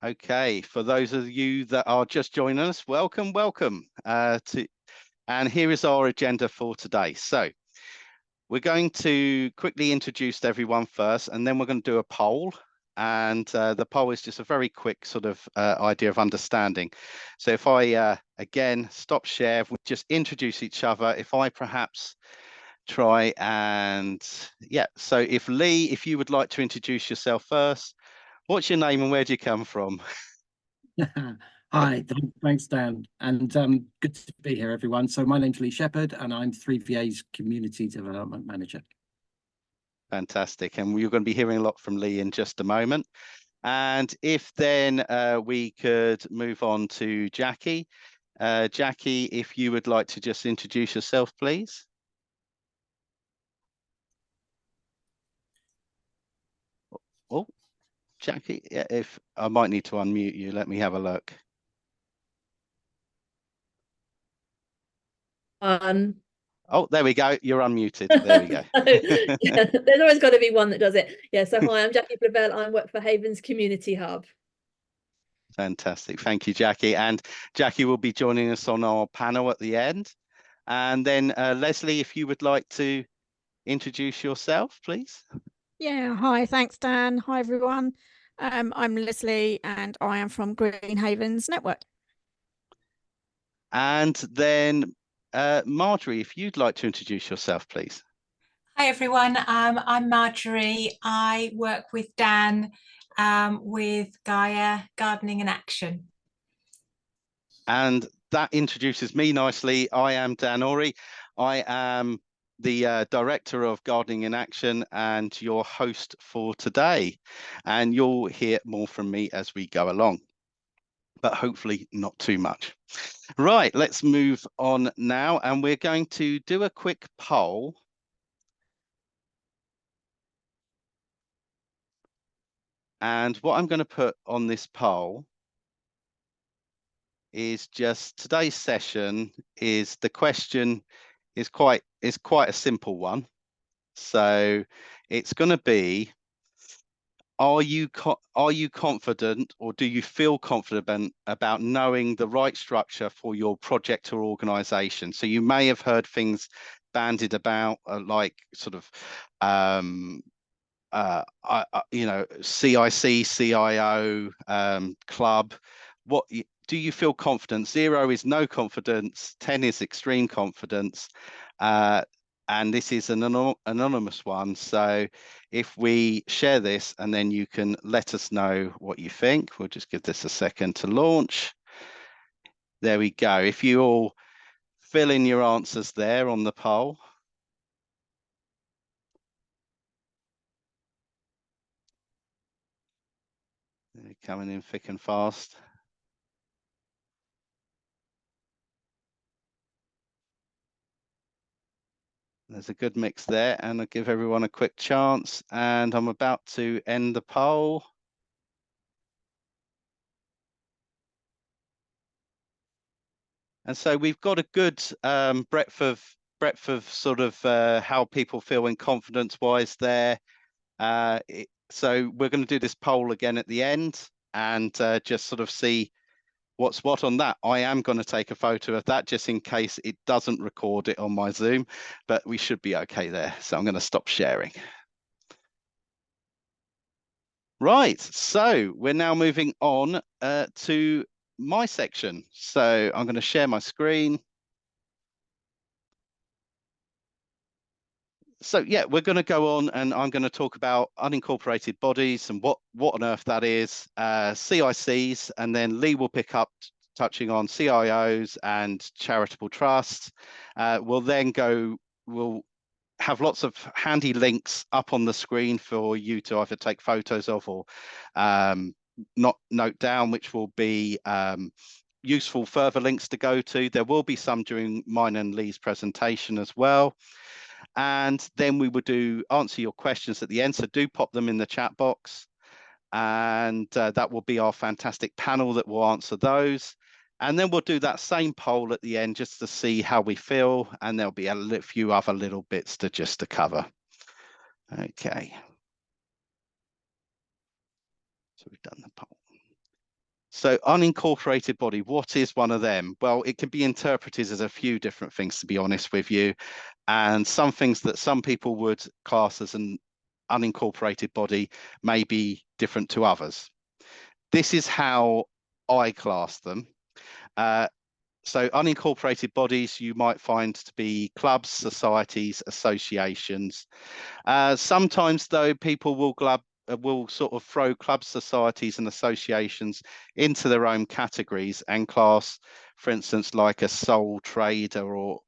Okay, for those of you that are just joining us, welcome. And here is our agenda for today. So we're going to quickly introduce everyone first, and then we're going to do a poll. And the poll is just a very quick sort of idea of understanding. So if I, again, stop share, we just introduce each other. If I perhaps try and, yeah, so if Lee, if you would like to introduce yourself first, what's your name and where do you come from? Hi, thanks, Dan, and good to be here, everyone. So my name's Lee Shepherd, and I'm 3VA's Community Development Manager. Fantastic. And you're going to be hearing a lot from Lee in just a moment. And if then we could move on to Jackie. Jackie, if you would like to just introduce yourself, please. Oh, Jackie, yeah, if I might need to unmute you, let me have a look. Oh, there we go. You're unmuted. There we go. Yeah, there's always got to be one that does it. Yeah, so hi, I'm Jackie Blavelle. I work for Havens Community Hub. Fantastic. Thank you, Jackie. And Jackie will be joining us on our panel at the end. And then Leslie, if you would like to introduce yourself, please. Yeah, hi, thanks, Dan. Hi, everyone. I'm Leslie and I am from Green Havens Network. And then Marjorie, if you'd like to introduce yourself, please. Hi, everyone. I'm Marjorie. I work with Dan with Gaia Gardening in Action. And that introduces me nicely. I am Dan Ori. I am the Director of Gardening in Action and your host for today. And you'll hear more from me as we go along, but hopefully not too much. Right, let's move on now. And we're going to do a quick poll. And what I'm going to put on this poll is just today's session is the question is quite a simple one. So it's going to be, are you confident, or do you feel confident about knowing the right structure for your project or organization? So you may have heard things bandied about like sort of you know, CIC, CIO, club. What do you feel confident? 0 is no confidence, 10 is extreme confidence, and this is an anonymous one. So if we share this and then you can let us know what you think. We'll just give this a second to launch. There we go. If you all fill in your answers there on the poll. They're coming in thick and fast. There's a good mix there, and I'll give everyone a quick chance. And I'm about to end the poll. And so we've got a good breadth of sort of how people feel in confidence-wise there. So we're going to do this poll again at the end and just sort of see what's what on that. I am going to take a photo of that just in case it doesn't record it on my Zoom, but we should be okay there. So I'm going to stop sharing. Right, so we're now moving on to my section. So I'm going to share my screen. So yeah, we're going to go on and I'm going to talk about unincorporated bodies and what on earth that is, CICs, and then Lee will pick up touching on CIOs and charitable trusts. We'll have lots of handy links up on the screen for you to either take photos of or not note down, which will be useful further links to go to. There will be some during mine and Lee's presentation as well. And then we will answer your questions at the end. So do pop them in the chat box. And that will be our fantastic panel that will answer those. And then we'll do that same poll at the end just to see how we feel. And there'll be a few other little bits to cover. Okay. So we've done the poll. So unincorporated body, what is one of them? Well, it can be interpreted as a few different things, to be honest with you. And some things that some people would class as an unincorporated body may be different to others. This is how I class them. So unincorporated bodies you might find to be clubs, societies, associations. Sometimes though, people will sort of throw clubs, societies and associations into their own categories and class, for instance, like a sole trader or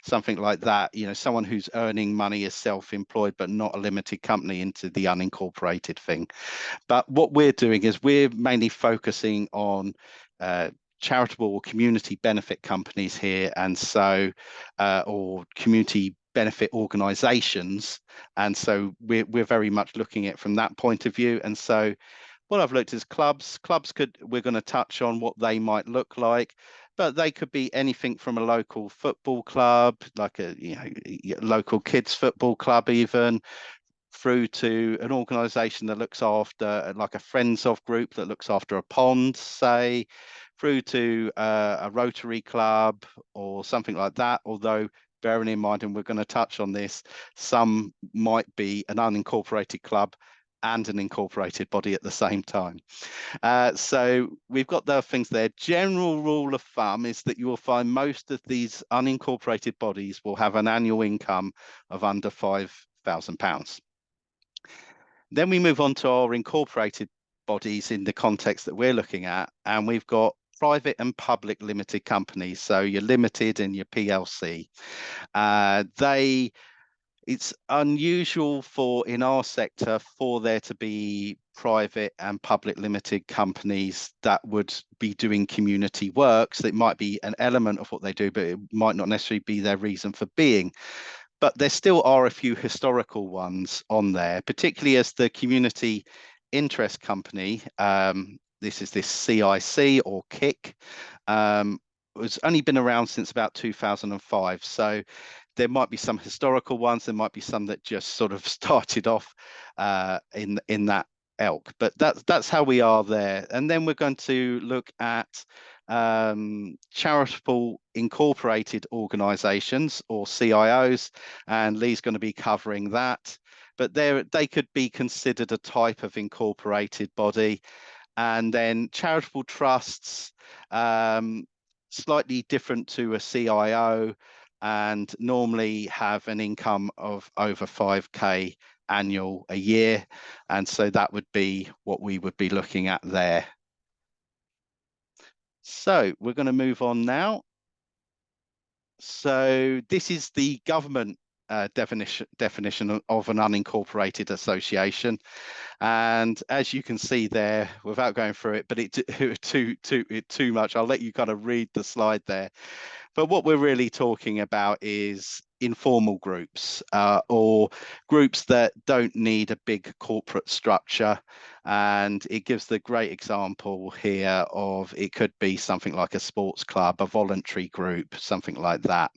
something like that, you know, someone who's earning money as self-employed but not a limited company, into the unincorporated thing. But what we're doing is we're mainly focusing on charitable or community benefit companies here, and so or community benefit organizations, and so we're very much looking at it from that point of view. And so what I've looked is clubs we're going to touch on what they might look like, but they could be anything from a local football club, like a local kids football club, even through to an organization that looks after, like a Friends of group that looks after a pond, say, through to a Rotary club or something like that. Although bearing in mind, and we're going to touch on this, some might be an unincorporated club and an incorporated body at the same time. So we've got the things there. General rule of thumb is that you will find most of these unincorporated bodies will have an annual income of under £5,000. Then we move on to our incorporated bodies in the context that we're looking at, and we've got private and public limited companies. So your limited and your PLC. It's unusual in our sector for there to be private and public limited companies that would be doing community work. So it might be an element of what they do, but it might not necessarily be their reason for being. But there still are a few historical ones on there, particularly as the community interest company. This CIC or KIC. It's only been around since about 2005. So there might be some historical ones. There might be some that just sort of started off in that ilk. But that's how we are there. And then we're going to look at charitable incorporated organizations, or CIOs, and Lee's going to be covering that. But they could be considered a type of incorporated body. And then charitable trusts, slightly different to a CIO, and normally have an income of over 5k annual a year. And so that would be what we would be looking at there. So we're going to move on now. So this is the government definition of an unincorporated association. And as you can see there, without going through it, but too much, I'll let you kind of read the slide there. But what we're really talking about is informal groups, or groups that don't need a big corporate structure. And it gives the great example here of, it could be something like a sports club, a voluntary group, something like that.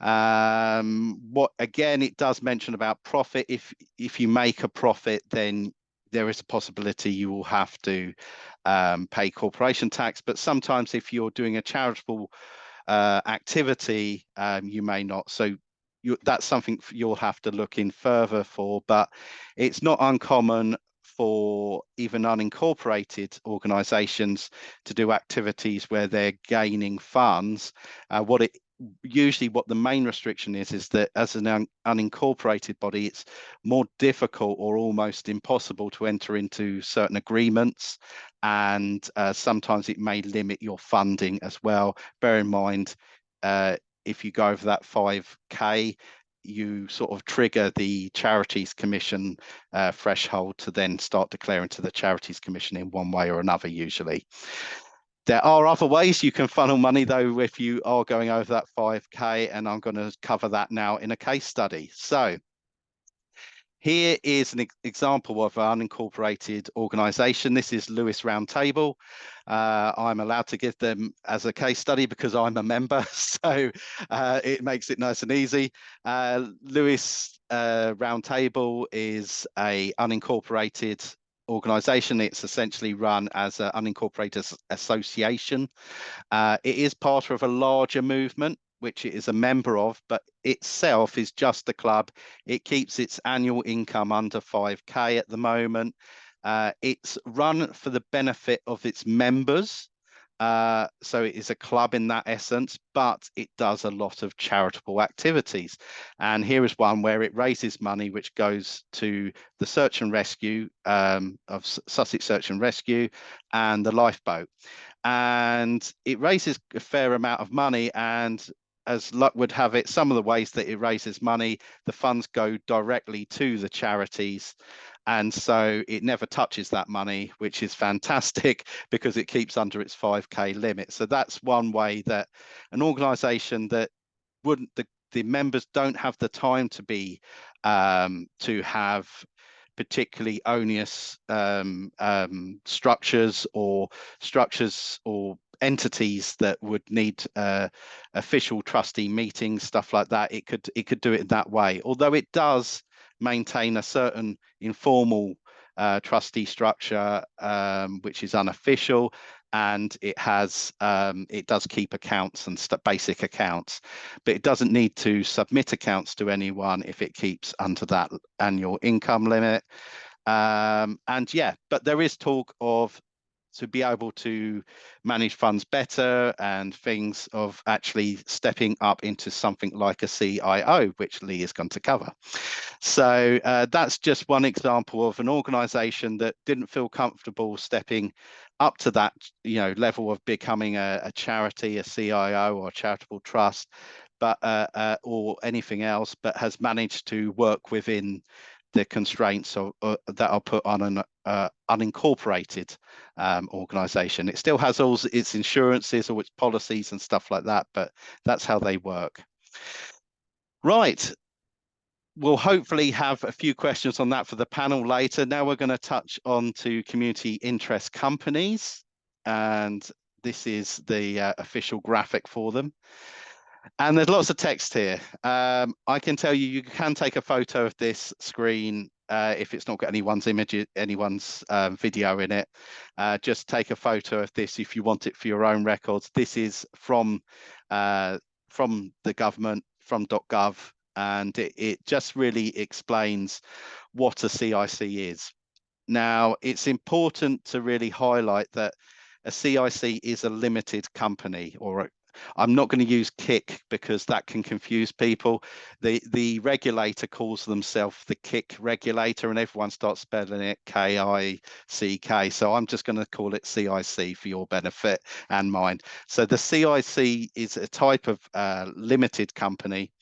What again, it does mention about profit. If you make a profit, then there is a possibility you will have to pay corporation tax. But sometimes if you're doing a charitable activity, you may not. So that's something you'll have to look in further for. But it's not uncommon for even unincorporated organizations to do activities where they're gaining funds. Usually what the main restriction is that as an unincorporated body, it's more difficult or almost impossible to enter into certain agreements, and sometimes it may limit your funding as well. Bear in mind, if you go over that 5k, you sort of trigger the Charities Commission threshold to then start declaring to the Charities Commission in one way or another, usually. There are other ways you can funnel money, though, if you are going over that 5k, and I'm going to cover that now in a case study. So here is an example of an unincorporated organization. This is Lewis Roundtable. I'm allowed to give them as a case study because I'm a member, so it makes it nice and easy. Lewis Roundtable is a unincorporated organisation. It's essentially run as an unincorporated association. It is part of a larger movement, which it is a member of, but itself is just a club. It keeps its annual income under 5k at the moment. It's run for the benefit of its members. So it is a club in that essence, but it does a lot of charitable activities. And here is one where it raises money, which goes to the search and rescue of Sussex Search and Rescue and the lifeboat. And it raises a fair amount of money, and as luck would have it, some of the ways that it raises money, the funds go directly to the charities. And so it never touches that money, which is fantastic because it keeps under its 5k limit. So that's one way that an organisation that wouldn't, the members don't have the time to be, to have particularly onerous structures or entities that would need official trustee meetings, stuff like that. It could do it in that way, although it does maintain a certain informal trustee structure, which is unofficial, and it does keep accounts and basic accounts, but it doesn't need to submit accounts to anyone if it keeps under that annual income limit. And yeah, but there is talk of to be able to manage funds better and things of actually stepping up into something like a CIO, which Lee is going to cover. So that's just one example of an organisation that didn't feel comfortable stepping up to that, level of becoming a charity, a CIO or a charitable trust, but or anything else, but has managed to work within the constraints that are put on an unincorporated organisation. It still has all its insurances or its policies and stuff like that, but that's how they work. Right. We'll hopefully have a few questions on that for the panel later. Now we're going to touch on to community interest companies, and this is the official graphic for them. And there's lots of text here. I can tell you can take a photo of this screen if it's not got anyone's video in it. Just take a photo of this if you want it for your own records. This is from the government, from .gov, and it just really explains what a CIC is. Now, it's important to really highlight that a CIC is a limited company, or I'm not going to use KIC because that can confuse people. The regulator calls themselves the KIC regulator, and everyone starts spelling it KICK. So I'm just going to call it CIC for your benefit and mine. So the CIC is a type of limited company.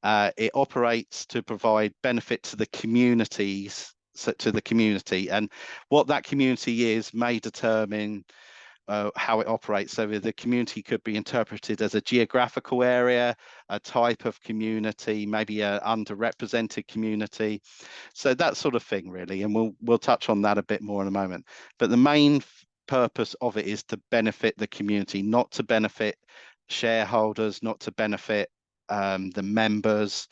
It operates to provide benefit to the communities, and what that community is may determine how it operates. So the community could be interpreted as a geographical area, a type of community, maybe an underrepresented community. So that sort of thing, really. And we'll touch on that a bit more in a moment. But the main purpose of it is to benefit the community, not to benefit shareholders, not to benefit the members.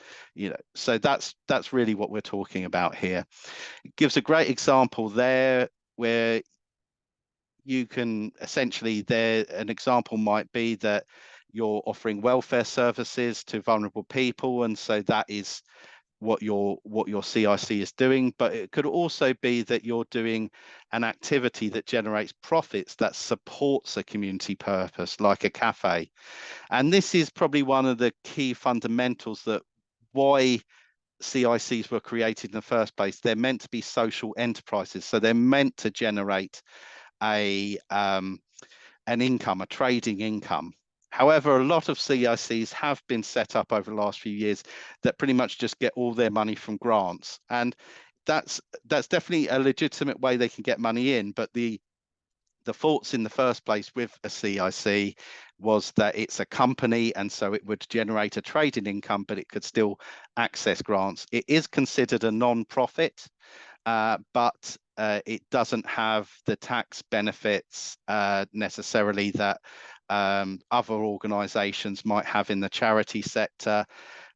So that's really what we're talking about here. It gives a great example there where you can essentially, an example might be that you're offering welfare services to vulnerable people, and so that is what your CIC is doing. But it could also be that you're doing an activity that generates profits that supports a community purpose, like a cafe. And this is probably one of the key fundamentals that why CICs were created in the first place. They're meant to be social enterprises, so they're meant to generate an income, a trading income. However, a lot of CICs have been set up over the last few years that pretty much just get all their money from grants, and that's definitely a legitimate way they can get money in. But the thoughts in the first place with a CIC was that it's a company, and so it would generate a trading income, but it could still access grants. It is considered a non-profit, but it doesn't have the tax benefits necessarily that other organisations might have in the charity sector.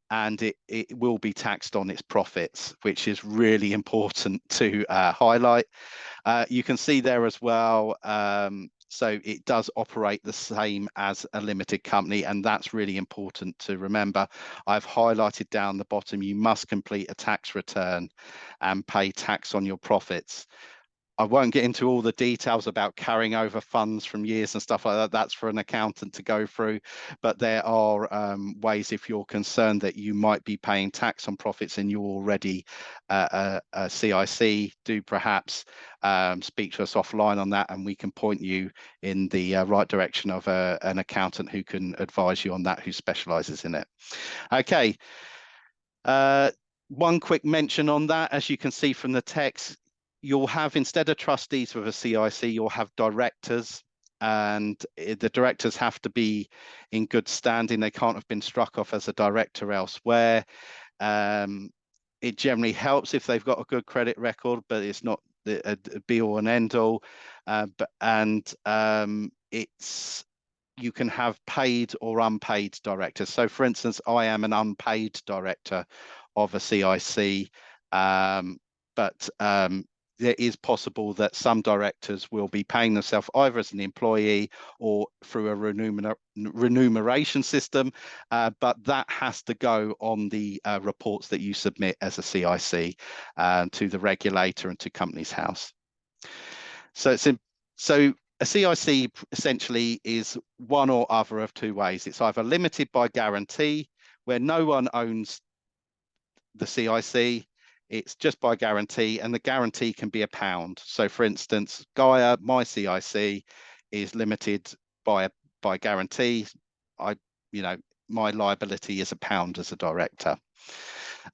and it will be taxed on its profits, which is really important to highlight. You can see there as well, so it does operate the same as a limited company, and that's really important to remember. I've highlighted down the bottom, you must complete a tax return and pay tax on your profits. I won't get into all the details about carrying over funds from years and stuff like that. That's for an accountant to go through. But there are ways, if you're concerned that you might be paying tax on profits and you're already a CIC, do perhaps speak to us offline on that, and we can point you in the right direction of an accountant who can advise you on that, who specialises in it. Okay. One quick mention on that, as you can see from the text, you'll have, instead of trustees with a CIC, you'll have directors, and the directors have to be in good standing. They can't have been struck off as a director elsewhere. It generally helps if they've got a good credit record, but it's not a be all and end all. You can have paid or unpaid directors. So for instance, I am an unpaid director of a CIC, but it is possible that some directors will be paying themselves either as an employee or through a remuneration system, but that has to go on the reports that you submit as a CIC to the regulator and to Companies House. So a CIC essentially is one or other of two ways. It's either limited by guarantee, where no one owns the CIC, it's just by guarantee, and the guarantee can be £1. So for instance, Gaia, my CIC, is limited by guarantee. My liability is £1 as a director.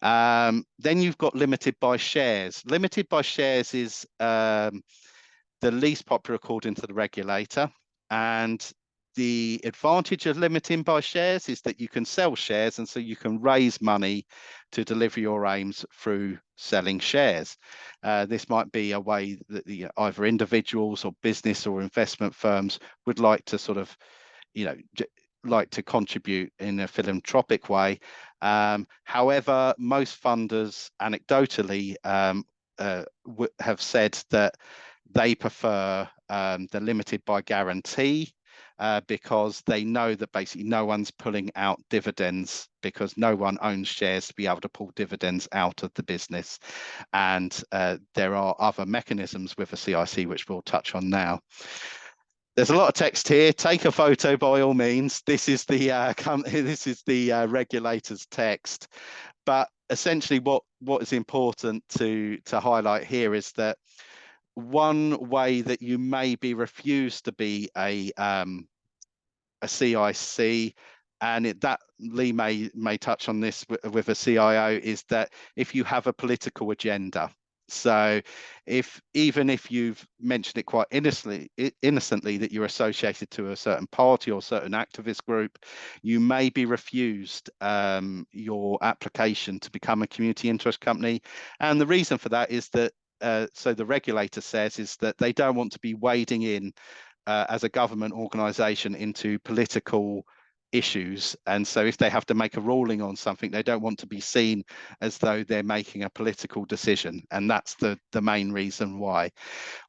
Then you've got limited by shares. Limited by shares is the least popular according to the regulator, and the advantage of limiting by shares is that you can sell shares, and so you can raise money to deliver your aims through selling shares. This might be a way that either individuals or business or investment firms would like to sort of, like to contribute in a philanthropic way. However, most funders anecdotally have said that they prefer the limited by guarantee, because they know that basically no one's pulling out dividends, because no one owns shares to be able to pull dividends out of the business. And there are other mechanisms with a CIC, which we'll touch on now. There's a lot of text here. Take a photo by all means. This is the regulator's text. But essentially what is important to highlight here is that one way that you may be refused to be a CIC, and that Lee may touch on this with a CIO, is that if you have a political agenda. So even if you've mentioned it quite innocently that you're associated to a certain party or certain activist group, you may be refused your application to become a community interest company. And the reason for that is that so the regulator says is that they don't want to be wading in as a government organisation into political issues, and so if they have to make a ruling on something, they don't want to be seen as though they're making a political decision, and that's the main reason why.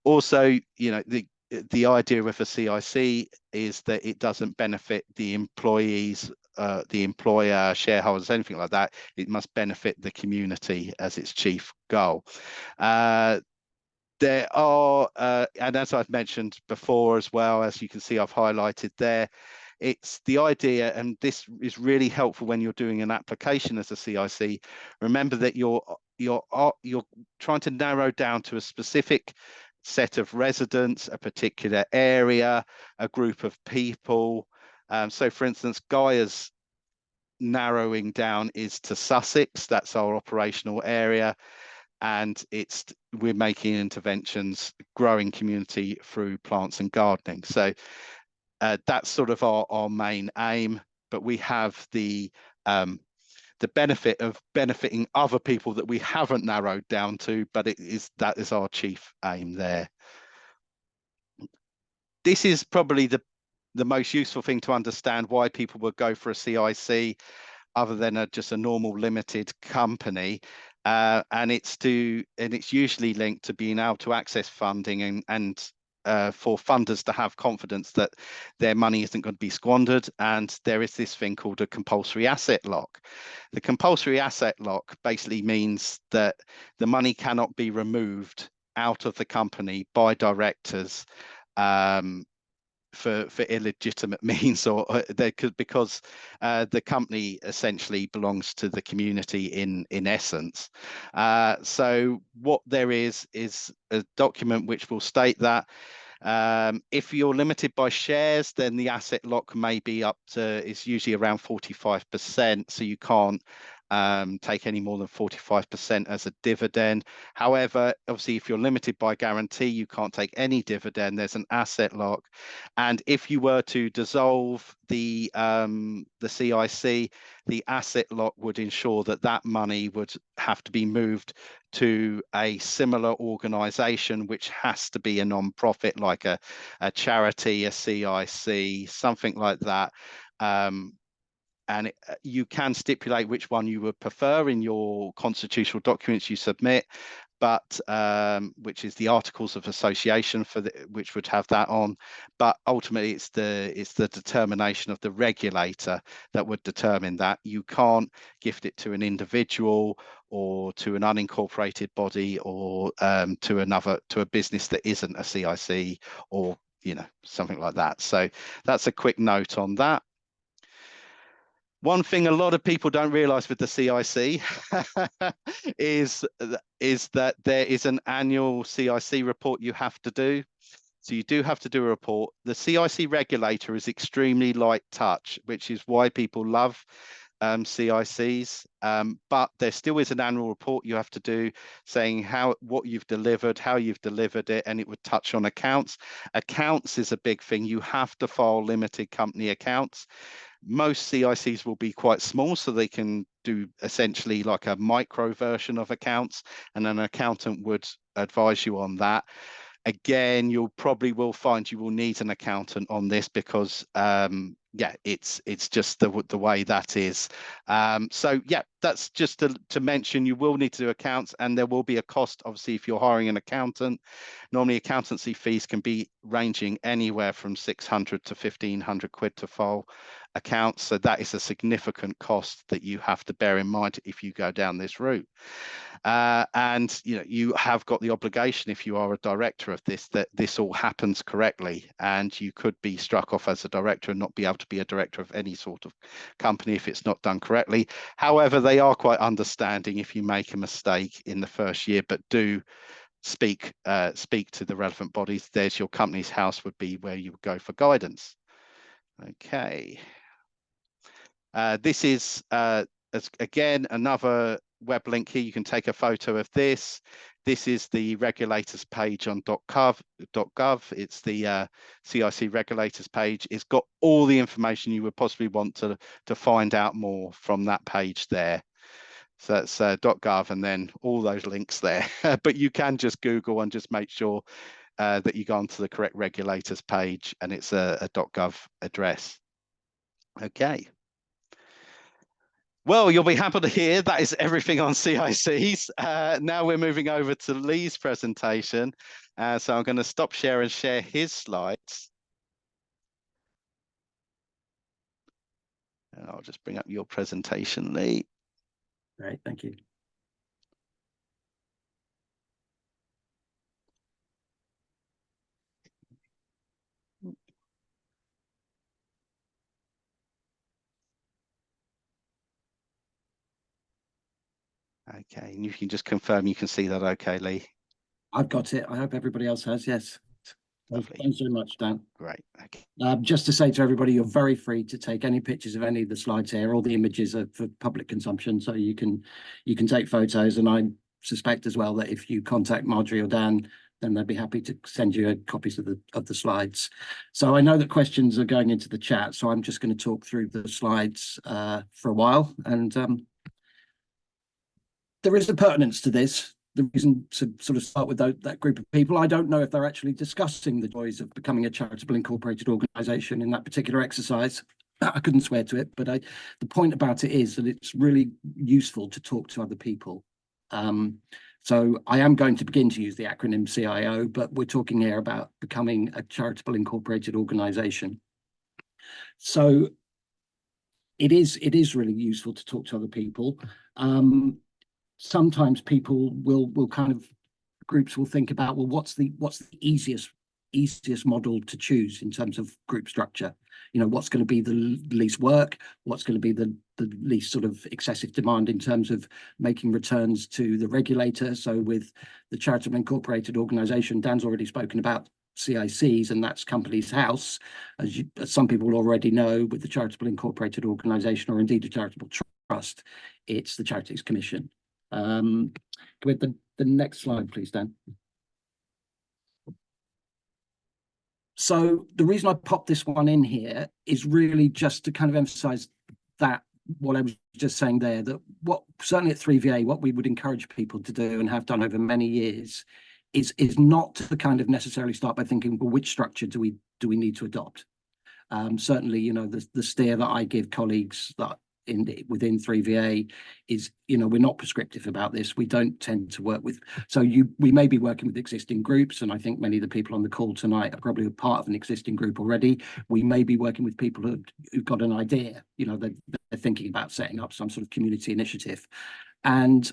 Also, the idea with a CIC is that it doesn't benefit the employees, the employer, shareholders, anything like that. It must benefit the community as its chief goal. There are, and as I've mentioned before as well, as you can see I've highlighted there, it's the idea, and this is really helpful when you're doing an application as a CIC. Remember that you're trying to narrow down to a specific set of residents, a particular area, a group of people. So for instance, Gaia's narrowing down is to Sussex. That's our operational area. And we're making interventions, growing community through plants and gardening. So that's sort of our main aim, but we have the benefit of benefiting other people that we haven't narrowed down to, but that is our chief aim there. This is probably the most useful thing to understand why people would go for a CIC. other than just a normal limited company. And it's usually linked to being able to access funding and for funders to have confidence that their money isn't going to be squandered. And there is this thing called a compulsory asset lock. The compulsory asset lock basically means that the money cannot be removed out of the company by directors for illegitimate means, or they could, because the company essentially belongs to the community in essence. So what there is a document which will state that if you're limited by shares, then the asset lock may be up to, it's usually around 45%, so you can't take any more than 45% as a dividend. However, obviously, if you're limited by guarantee, you can't take any dividend. There's an asset lock, and if you were to dissolve the CIC, the asset lock would ensure that that money would have to be moved to a similar organization, which has to be a non-profit, like a charity, a CIC, something like that. And you can stipulate which one you would prefer in your constitutional documents you submit, but which is the Articles of Association which would have that on. But ultimately, it's the determination of the regulator that would determine that. You can't gift it to an individual or to an unincorporated body or to a business that isn't a CIC or something like that. So that's a quick note on that. One thing a lot of people don't realize with the CIC is that there is an annual CIC report you have to do. So you do have to do a report. The CIC regulator is extremely light touch, which is why people love CICs. But there still is an annual report you have to do saying what you've delivered, how you've delivered it, and it would touch on accounts. Accounts is a big thing. You have to file limited company accounts. Most CICs will be quite small, so they can do essentially like a micro version of accounts, and an accountant would advise you on that. Again, you probably will find you will need an accountant on this because yeah, it's just the way that is. So yeah, that's just to mention, you will need to do accounts, and there will be a cost, obviously, if you're hiring an accountant. Normally accountancy fees can be ranging anywhere from 600 to 1,500 quid to file accounts. So that is a significant cost that you have to bear in mind if you go down this route. And you have got the obligation, if you are a director of this, that this all happens correctly, and you could be struck off as a director and not be able to be a director of any sort of company if it's not done correctly. However, they are quite understanding if you make a mistake in the first year, but do speak to the relevant bodies. There's your Companies House would be where you would go for guidance. Okay. This is again another web link here. You can take a photo of this. This is the regulators page on .gov. It's the CIC regulators page. It's got all the information you would possibly want to find out more from that page there. So that's .gov, and then all those links there. But you can just Google and just make sure that you go onto the correct regulators page, and it's a .gov address. Okay. Well, you'll be happy to hear that is everything on CICs. Now we're moving over to Lee's presentation. So I'm going to stop share and share his slides. And I'll just bring up your presentation, Lee. Great, thank you. Okay, and you can just confirm you can see that okay, Lee? I've got it. I hope everybody else has, yes. Lovely. Thanks very much, Dan. Great, okay. Just to say to everybody, you're very free to take any pictures of any of the slides here. All the images are for public consumption, so you can take photos. And I suspect as well that if you contact Marjorie or Dan, then they'd be happy to send you copies of the slides. So I know that questions are going into the chat, so I'm just going to talk through the slides for a while. And there is a pertinence to this. The reason to sort of start with that group of people, I don't know if they're actually discussing the joys of becoming a charitable incorporated organisation in that particular exercise. I couldn't swear to it, but the point about it is that it's really useful to talk to other people. So I am going to begin to use the acronym CIO, but we're talking here about becoming a charitable incorporated organization. So it is really useful to talk to other people. Sometimes people will kind of, groups will think about, well, what's the easiest model to choose in terms of group structure? You know, what's going to be the least work? What's going to be the least sort of excessive demand in terms of making returns to the regulator? So with the charitable incorporated organization, Dan's already spoken about CICs, and that's Companies House. As some people already know, with the charitable incorporated organization, or indeed a charitable trust, it's the Charities Commission. With the next slide, please, Dan. So the reason I popped this one in here is really just to kind of emphasize that what I was just saying there, that what certainly at 3VA, what we would encourage people to do and have done over many years is not to kind of necessarily start by thinking, well, which structure do we need to adopt? Certainly, you know, the steer that I give colleagues that within 3VA is, you know, we're not prescriptive about this. We don't tend to work with, so we may be working with existing groups, and I think many of the people on the call tonight are probably a part of an existing group already. We may be working with people who've got an idea, you know, they're thinking about setting up some sort of community initiative. And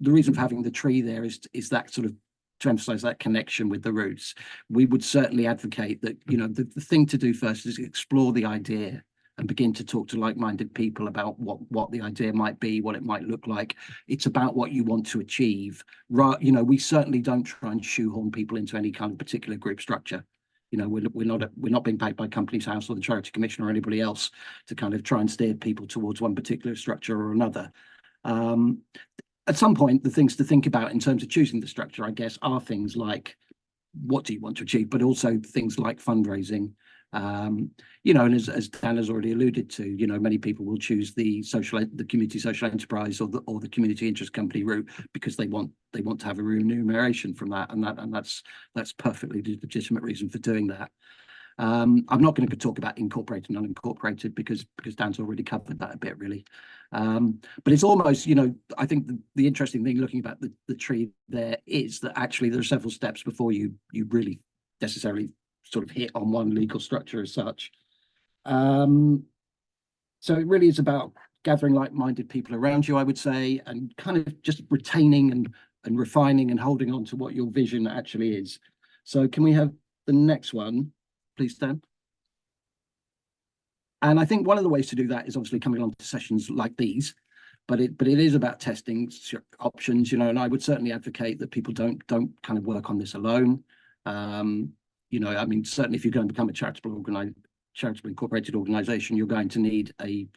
the reason for having the tree there is that sort of to emphasize that connection with the roots. We would certainly advocate that, you know, the thing to do first is explore the idea and begin to talk to like-minded people about what the idea might be, what it might look like. It's about what you want to achieve. Right, you know, we certainly don't try and shoehorn people into any kind of particular group structure. You know, we're not being paid by Companies House or the Charity Commission or anybody else to kind of try and steer people towards one particular structure or another. At some point, the things to think about in terms of choosing the structure, I guess, are things like, what do you want to achieve, but also things like fundraising. You know, and as Dan has already alluded to, you know, many people will choose the community social enterprise or the community interest company route because they want to have a remuneration from that, and that's perfectly legitimate reason for doing that. I'm not going to talk about incorporated and unincorporated because Dan's already covered that a bit, really. But it's almost, you know, I think the interesting thing looking about the tree there is that actually there are several steps before you really necessarily sort of hit on one legal structure as such. So it really is about gathering like-minded people around you, I would say, and kind of just retaining and refining and holding on to what your vision actually is. So can we have the next one, please, Dan? And I think one of the ways to do that is obviously coming along to sessions like these, but it is about testing options, you know, and I would certainly advocate that people don't kind of work on this alone. You know, I mean, certainly if you're going to become a charitable incorporated organization, you're going to need a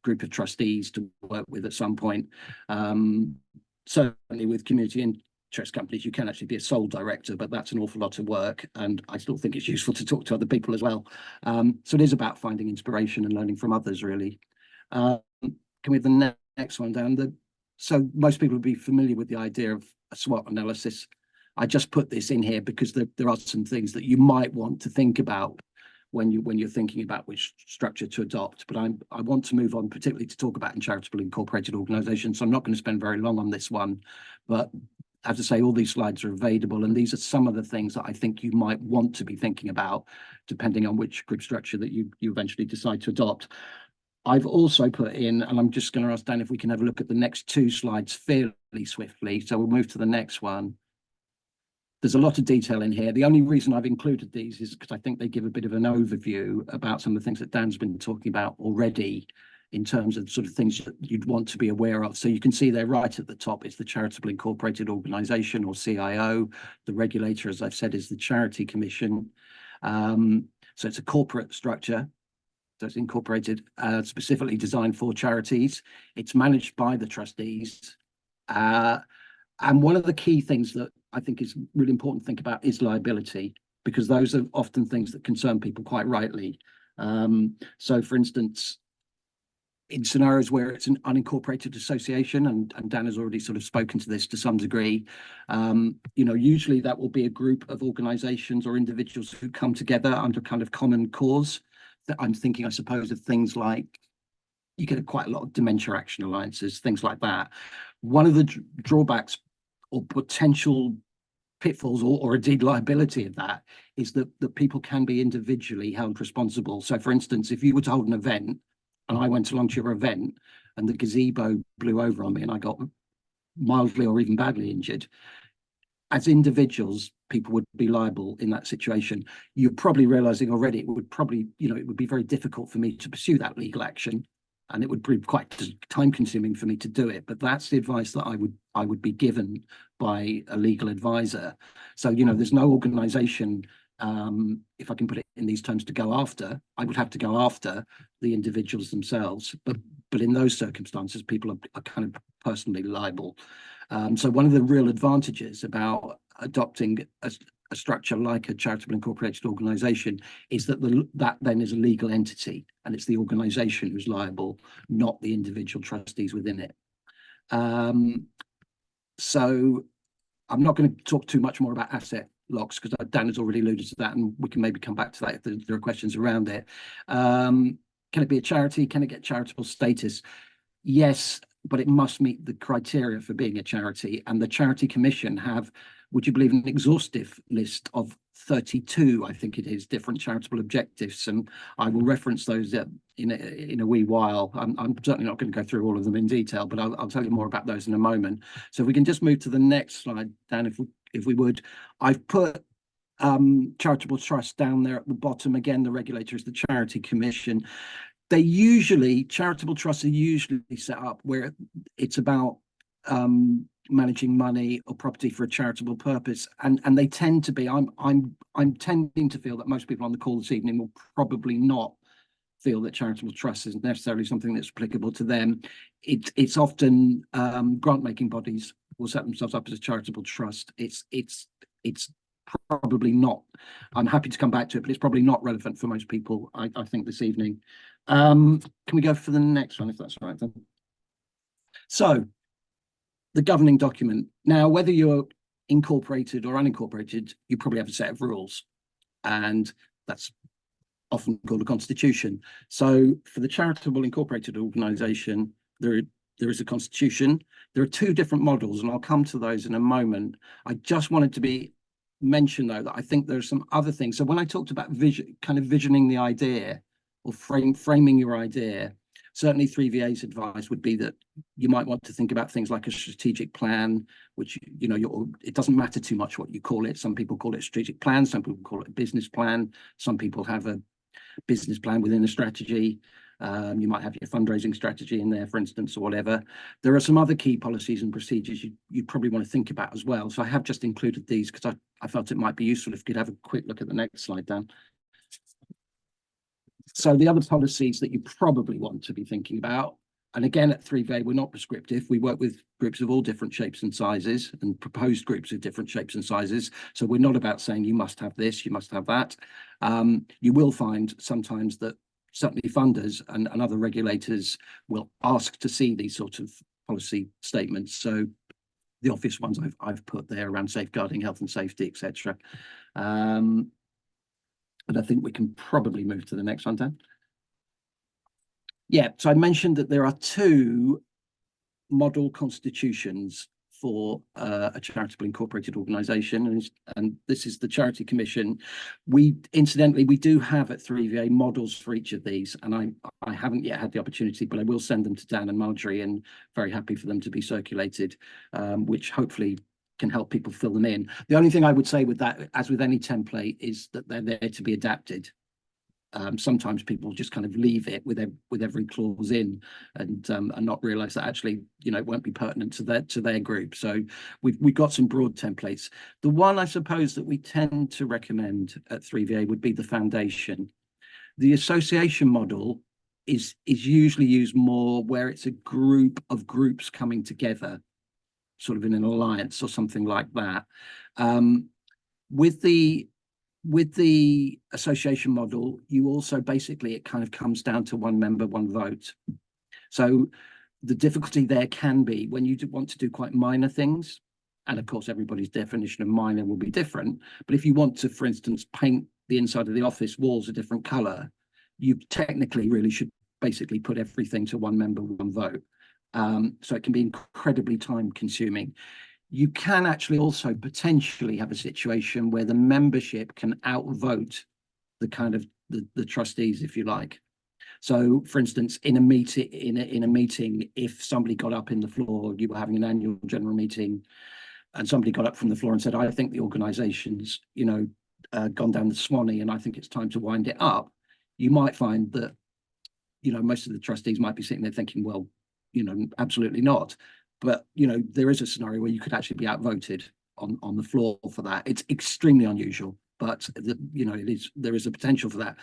group of trustees to work with at some point. Certainly with community interest companies, you can actually be a sole director, but that's an awful lot of work. And I still think it's useful to talk to other people as well. So it is about finding inspiration and learning from others, really. Can we have the next one down? So most people will be familiar with the idea of a SWOT analysis. I just put this in here because there are some things that you might want to think about when you're thinking about which structure to adopt. But I want to move on particularly to talk about in charitable incorporated organizations. So I'm not going to spend very long on this one, but as I say, all these slides are available, and these are some of the things that I think you might want to be thinking about, depending on which group structure that you eventually decide to adopt. I've also put in, and I'm just going to ask Dan if we can have a look at the next two slides fairly swiftly. So we'll move to the next one. There's a lot of detail in here. The only reason I've included these is because I think they give a bit of an overview about some of the things that Dan's been talking about already in terms of sort of things that you'd want to be aware of. So you can see there right at the top is the Charitable Incorporated Organisation, or CIO. The regulator, as I've said, is the Charity Commission. So it's a corporate structure. So it's incorporated, specifically designed for charities. It's managed by the trustees. And one of the key things that I think is really important to think about is liability, because those are often things that concern people quite rightly. So for instance, in scenarios where it's an unincorporated association, and Dan has already sort of spoken to this to some degree, you know, usually that will be a group of organizations or individuals who come together under kind of common cause. I'm thinking, I suppose, of things like you get quite a lot of dementia action alliances, things like that. One of the drawbacks or potential pitfalls or indeed liability of that is that people can be individually held responsible. So for instance, if you were to hold an event and I went along to your event and the gazebo blew over on me and I got mildly or even badly injured, as individuals, people would be liable in that situation. You're probably realizing already it would probably, it would be very difficult for me to pursue that legal action, and it would be quite time consuming for me to do it. But that's the advice that I would be given by a legal advisor. So, there's no organization, if I can put it in these terms, to go after. I would have to go after the individuals themselves. But in those circumstances, people are kind of personally liable. So one of the real advantages about adopting a structure like a charitable incorporated organization is that that then is a legal entity, and it's the organization who's liable, not the individual trustees within it. So I'm not going to talk too much more about asset locks because Dan has already alluded to that, and we can maybe come back to that if there are questions around it. Can it be a charity? Can it get charitable status? Yes, but it must meet the criteria for being a charity. And the Charity Commission have, would you believe, an exhaustive list of 32, I think it is, different charitable objectives. And I will reference those in a wee while. I'm certainly not going to go through all of them in detail, but I'll tell you more about those in a moment. So if we can just move to the next slide, Dan, if we would. I've put charitable trust down there at the bottom. Again, the regulator is the Charity Commission. Charitable trusts are usually set up where it's about managing money or property for a charitable purpose, and they tend to be. I'm tending to feel that most people on the call this evening will probably not feel that charitable trust isn't necessarily something that's applicable to them. It's often grant-making bodies will set themselves up as a charitable trust. It's probably not. I'm happy to come back to it, but it's probably not relevant for most people, I think, this evening. Can we go for the next one, if that's all right then? So, the governing document. Now, whether you're incorporated or unincorporated, you probably have a set of rules, and that's often called a constitution. So, for the charitable incorporated organisation, there is a constitution. There are two different models, and I'll come to those in a moment. I just wanted to mention, though, that I think there are some other things. So when I talked about visioning the idea or framing your idea, certainly 3VA's advice would be that you might want to think about things like a strategic plan, which, it doesn't matter too much what you call it. Some people call it a strategic plan, some people call it a business plan, some people have a business plan within a strategy. You might have your fundraising strategy in there, for instance, or whatever. There are some other key policies and procedures you'd probably want to think about as well. So I have just included these because I felt it might be useful if you could have a quick look at the next slide, Dan. So the other policies that you probably want to be thinking about, and again at 3VA, we're not prescriptive. We work with groups of all different shapes and sizes and proposed groups of different shapes and sizes. So we're not about saying you must have this, you must have that. You will find sometimes that certainly funders and other regulators will ask to see these sorts of policy statements. So the obvious ones I've put there around safeguarding health and safety, etc. But I think we can probably move to the next one, Dan. Yeah, so I mentioned that there are two model constitutions for a charitable incorporated organisation, and this is the Charity Commission. Incidentally, we do have at 3VA models for each of these, and I haven't yet had the opportunity, but I will send them to Dan and Marjorie, and very happy for them to be circulated, which hopefully can help people fill them in. The only thing I would say with that, as with any template, is that they're there to be adapted. Sometimes people just kind of leave it with every clause in, and not realise that actually, it won't be pertinent to their group. So we've got some broad templates. The one I suppose that we tend to recommend at 3VA would be the foundation. The association model is usually used more where it's a group of groups coming together, sort of in an alliance or something like that. With the association model, you also basically, it kind of comes down to one member, one vote. So the difficulty there can be when you want to do quite minor things, and of course everybody's definition of minor will be different, but if you want to, for instance, paint the inside of the office walls a different color, you technically really should basically put everything to one member, one vote. So it can be incredibly time consuming. You can actually also potentially have a situation where the membership can outvote the kind of the trustees, if you like. So, for instance, in a meeting, if somebody got up in the floor, you were having an annual general meeting, and somebody got up from the floor and said, "I think the organisation's, gone down the Swanee, and I think it's time to wind it up." You might find that, most of the trustees might be sitting there thinking, "Well, absolutely not." But there is a scenario where you could actually be outvoted on the floor for that. It's extremely unusual, but there is a potential for that.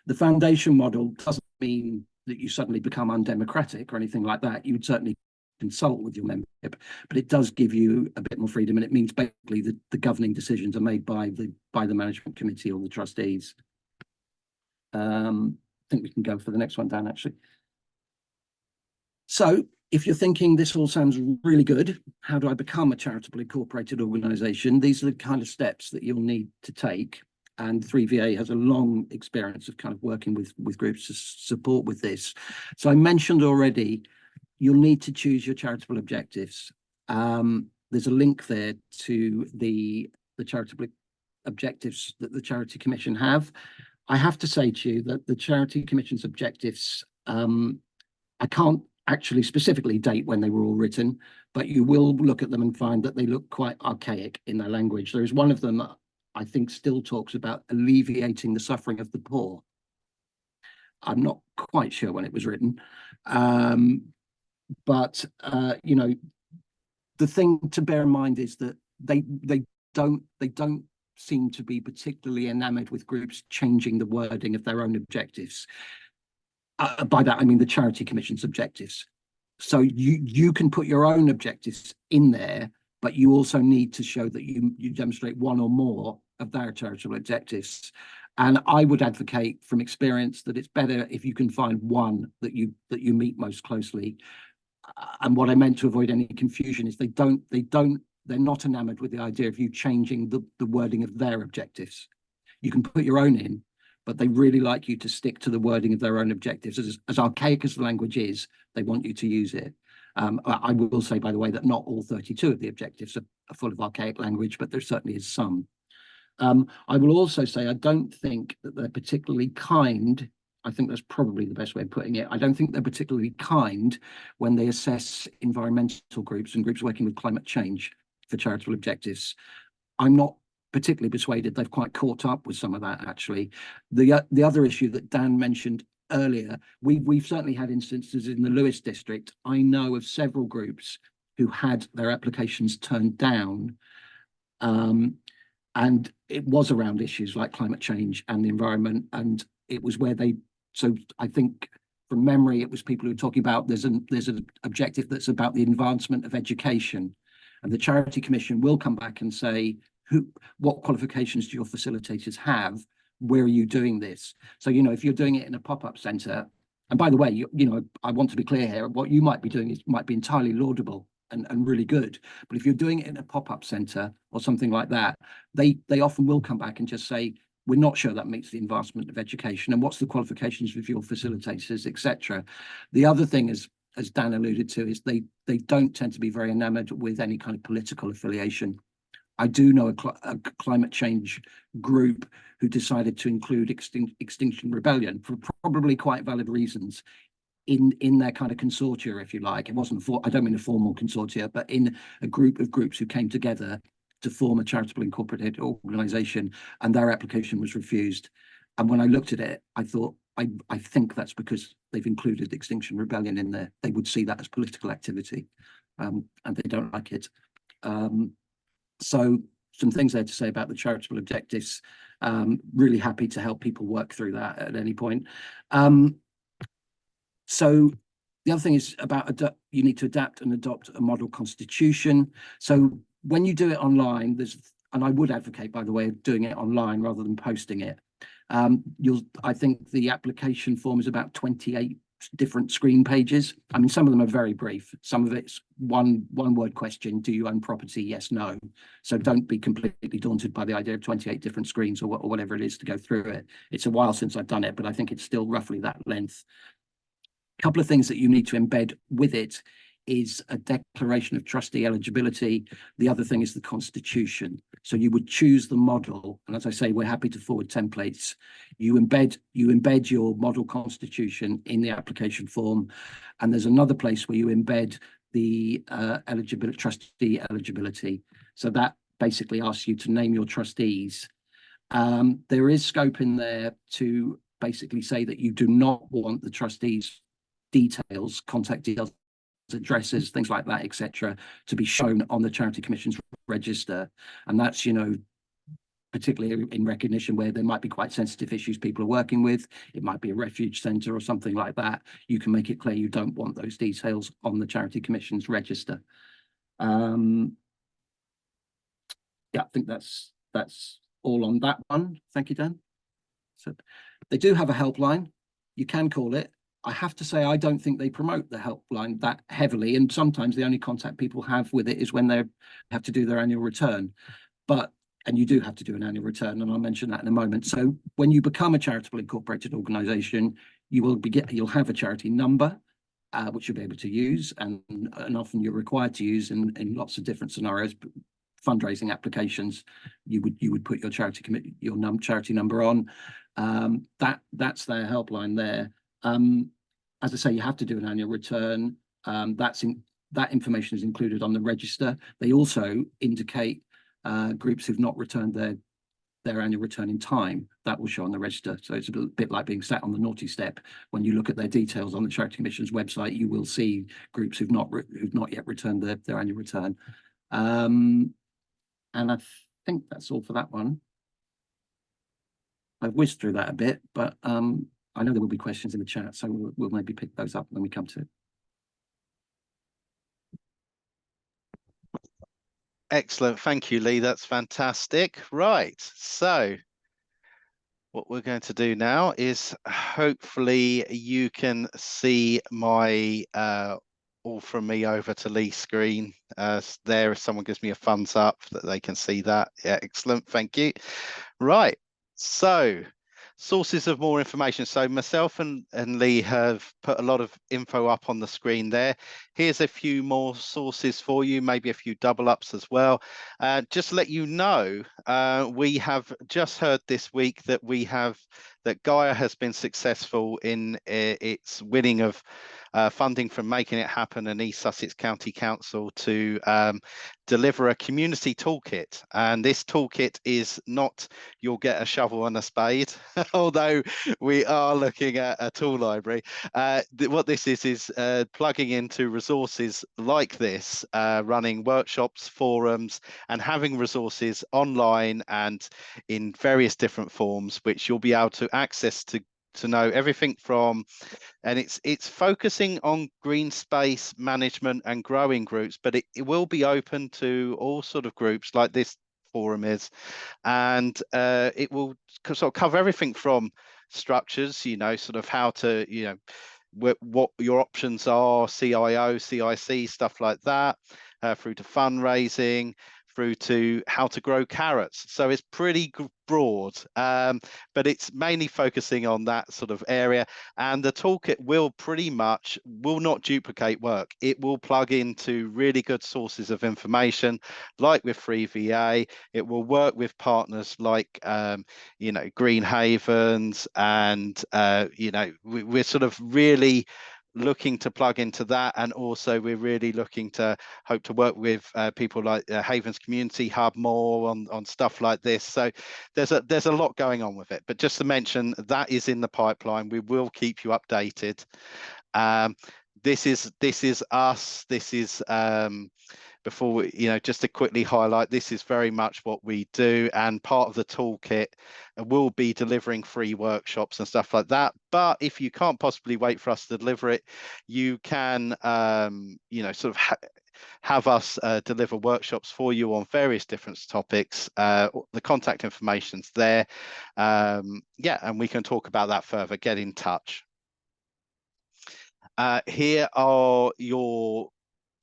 The foundation model doesn't mean that you suddenly become undemocratic or anything like that. You would certainly consult with your membership, but it does give you a bit more freedom, and it means basically that the governing decisions are made by the management committee or the trustees. I think we can go for the next one, Dan, actually. So if you're thinking this all sounds really good, how do I become a charitable incorporated organisation? These are the kind of steps that you'll need to take. And 3VA has a long experience of kind of working with groups to support with this. So I mentioned already, you'll need to choose your charitable objectives. There's a link there to the charitable objectives that the Charity Commission have. I have to say to you that the Charity Commission's objectives, I can't actually specifically date when they were all written, but you will look at them and find that they look quite archaic in their language. There is one of them that I think still talks about alleviating the suffering of the poor. I'm not quite sure when it was written, but the thing to bear in mind is that they don't seem to be particularly enamored with groups changing the wording of their own objectives. By that I mean the Charity Commission's objectives. So you can put your own objectives in there, but you also need to show that you demonstrate one or more of their charitable objectives. And I would advocate from experience that it's better if you can find one that you meet most closely. And what I meant to avoid any confusion is they're not enamored with the idea of you changing the wording of their objectives. You can put your own in, but they really like you to stick to the wording of their own objectives. As archaic as the language is, they want you to use it. I will say, by the way, that not all 32 of the objectives are full of archaic language, but there certainly is some. I will also say I don't think that they're particularly kind. I think that's probably the best way of putting it. I don't think they're particularly kind when they assess environmental groups and groups working with climate change for charitable objectives. I'm not particularly persuaded they've quite caught up with some of that, actually. The other issue that Dan mentioned earlier, we've certainly had instances in the Lewis district. I know of several groups who had their applications turned down, and it was around issues like climate change and the environment, and it was where so I think from memory, it was people who were talking about there's an objective that's about the advancement of education, and the Charity Commission will come back and say, what qualifications do your facilitators have? Where are you doing this? So, if you're doing it in a pop-up centre, and by the way, I want to be clear here, what you might be doing might be entirely laudable and really good. But if you're doing it in a pop-up centre or something like that, they often will come back and just say, we're not sure that meets the advancement of education, and what's the qualifications with your facilitators, etc. The other thing is, as Dan alluded to, is they don't tend to be very enamoured with any kind of political affiliation. I do know a climate change group who decided to include Extinction Rebellion for probably quite valid reasons in their kind of consortia, if you like. It wasn't I don't mean a formal consortia, but in a group of groups who came together to form a charitable incorporated organisation, and their application was refused. And when I looked at it, I thought, I think that's because they've included Extinction Rebellion in there. They would see that as political activity, and they don't like it. So some things there to say about the charitable objectives. Really happy to help people work through that at any point. So the other thing is about you need to adapt and adopt a model constitution. So when you do it online, and I would advocate, by the way, of doing it online rather than posting it. I think the application form is about 28 different screen pages. I mean, some of them are very brief. Some of it's one word question: do you own property? Yes, no. So don't be completely daunted by the idea of 28 different screens or whatever it is to go through it. It's a while since I've done it, but I think it's still roughly that length. A couple of things that you need to embed with it is a declaration of trustee eligibility. The other thing is the constitution. So you would choose the model, and as I say, we're happy to forward templates. You embed your model constitution in the application form, and there's another place where you embed the trustee eligibility. So that basically asks you to name your trustees. There is scope in there to basically say that you do not want the trustees' details, contact details, addresses, things like that, etc., to be shown on the Charity Commission's register. And that's, particularly in recognition where there might be quite sensitive issues people are working with. It might be a refuge centre or something like that. You can make it clear you don't want those details on the Charity Commission's register. Yeah, I think that's all on that one. Thank you, Dan. So they do have a helpline. You can call it. I have to say, I don't think they promote the helpline that heavily. And sometimes the only contact people have with it is when they have to do their annual return. And you do have to do an annual return, and I'll mention that in a moment. So when you become a charitable incorporated organisation, you'll have a charity number, which you'll be able to use, and often you're required to use in lots of different scenarios. Fundraising applications, you would put your charity number on. That's their helpline there. As I say, you have to do an annual return. That information is included on the register. They also indicate groups who've not returned their annual return in time. That will show on the register. So it's a bit like being sat on the naughty step. When you look at their details on the Charity Commission's website, you will see groups who've not yet returned their annual return. And I think that's all for that one. I've whizzed through that a bit, but I know there will be questions in the chat, so we'll maybe pick those up when we come to it. Excellent. Thank you, Lee. That's fantastic. Right. So what we're going to do now is hopefully you can see my all from me over to Lee's screen there. If someone gives me a thumbs up that they can see that. Yeah, excellent. Thank you. Right. So sources of more information. So myself and Lee have put a lot of info up on the screen there. Here's a few more sources for you, maybe a few double ups as well. Just to let you know, we have just heard this week that that Gaia has been successful in its winning of funding from Making It Happen and East Sussex County Council to deliver a community toolkit. And this toolkit is not you'll get a shovel and a spade, although we are looking at a tool library. What this is plugging into resources like this, running workshops, forums, and having resources online and in various different forms, which you'll be able to access to know everything from, and it's focusing on green space management and growing groups, but it will be open to all sort of groups like this forum is, and it will sort of cover everything from structures, sort of how to, what your options are, CIO, CIC, stuff like that, through to fundraising, through to how to grow carrots. So it's pretty broad, but it's mainly focusing on that sort of area. And the toolkit will not duplicate work. It will plug into really good sources of information, like with Free VA. It will work with partners like, Green Havens, and, we're sort of really looking to plug into that, and also we're really looking to hope to work with people like Havens Community Hub more on stuff like this. So there's a lot going on with it, but just to mention that is in the pipeline. We will keep you updated. This is us. This is before we, just to quickly highlight, this is very much what we do, and part of the toolkit will be delivering free workshops and stuff like that. But if you can't possibly wait for us to deliver it, you can, sort of have us deliver workshops for you on various different topics. The contact information's there. Yeah, and we can talk about that further. Get in touch. Here are your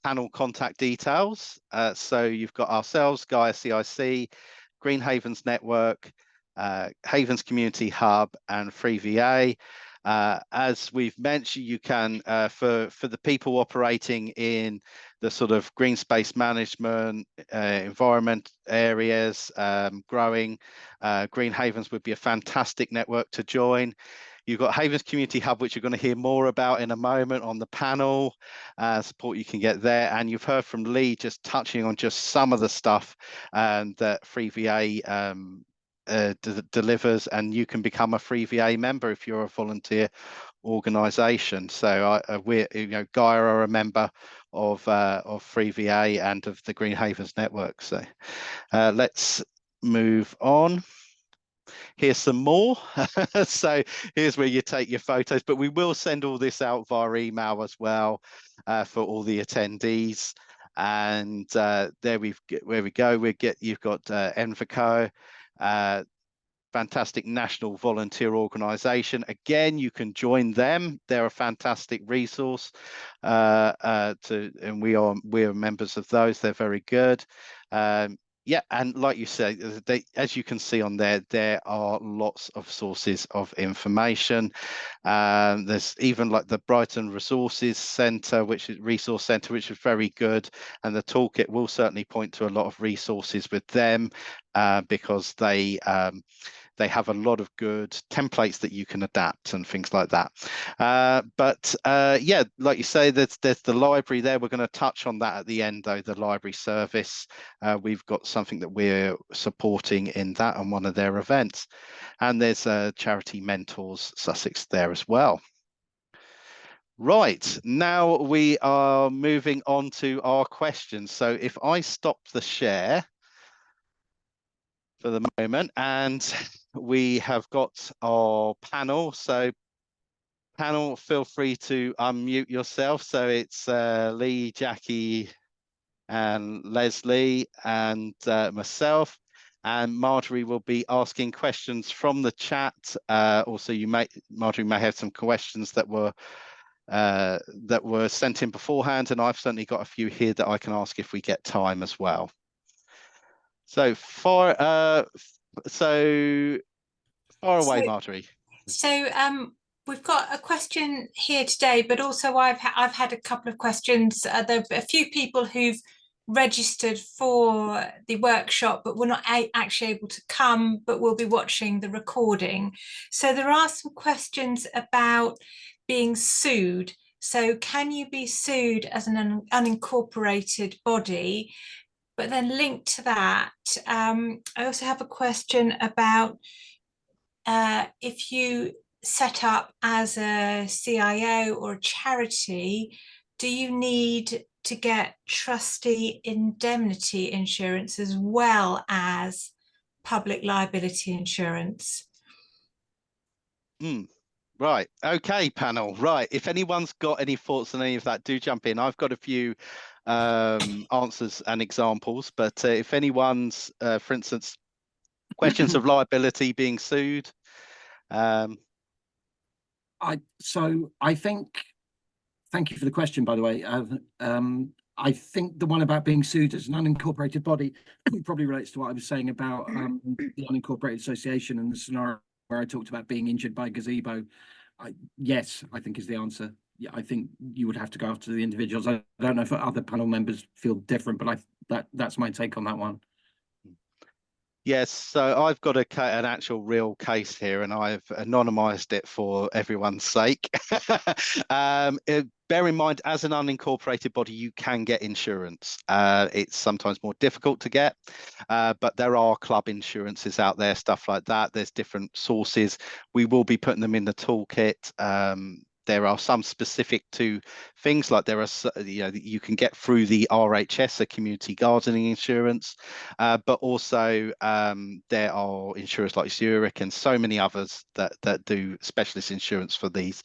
panel contact details. So you've got ourselves, Gaia CIC, Green Havens Network, Havens Community Hub, and Free VA. As we've mentioned, you can, for the people operating in the sort of green space management, environment areas, growing, Green Havens would be a fantastic network to join. You've got Havens Community Hub, which you're going to hear more about in a moment on the panel, support you can get there. And you've heard from Lee just touching on just some of the stuff that Free VA delivers, and you can become a Free VA member if you're a volunteer organisation. So we're, Gaia are a member of Free VA and of the Green Havens Network. So let's move on. Here's some more. So here's where you take your photos, but we will send all this out via email as well for all the attendees. And there we go. You've got Envico, fantastic national volunteer organisation. Again, you can join them. They're a fantastic resource and we are members of those. They're very good. Yeah, and like you say, as you can see on there are lots of sources of information. There's even like the Brighton Resources Centre, Resource Centre, which is very good. And the toolkit will certainly point to a lot of resources with them because they have a lot of good templates that you can adapt and things like that. Yeah, like you say, there's the library there. We're going to touch on that at the end, though, the library service. We've got something that we're supporting in that on one of their events. And there's Charity Mentors Sussex there as well. Right, now we are moving on to our questions. So if I stop the share for the moment, and we have got our panel. So panel, feel free to unmute yourself. So it's Lee, Jackie, and Leslie, and myself. And Marjorie will be asking questions from the chat. Also, Marjorie may have some questions that were sent in beforehand, and I've certainly got a few here that I can ask if we get time as well. So far away, Marjorie. So we've got a question here today, but also I've had a couple of questions. There are a few people who've registered for the workshop, but were not actually able to come, but will be watching the recording. So there are some questions about being sued. So can you be sued as an unincorporated body? But then linked to that, I also have a question about if you set up as a CIO or a charity, do you need to get trustee indemnity insurance as well as public liability insurance? Right. Okay, panel. Right. If anyone's got any thoughts on any of that, do jump in. I've got a few answers and examples, but if anyone's, for instance, questions of liability being sued. I think, thank you for the question, by the way. I think the one about being sued as an unincorporated body probably relates to what I was saying about the unincorporated association and the scenario where I talked about being injured by a gazebo. Yes, I think is the answer. Yeah, I think you would have to go after the individuals. I don't know if other panel members feel different, but that's my take on that one. Yes, so I've got an actual real case here, and I've anonymized it for everyone's sake. Bear in mind, as an unincorporated body, you can get insurance. It's sometimes more difficult to get, but there are club insurances out there, stuff like that. There's different sources. We will be putting them in the toolkit. There are some specific to things, like there are, you can get through the RHS, a community gardening insurance, but also there are insurers like Zurich and so many others that do specialist insurance for these.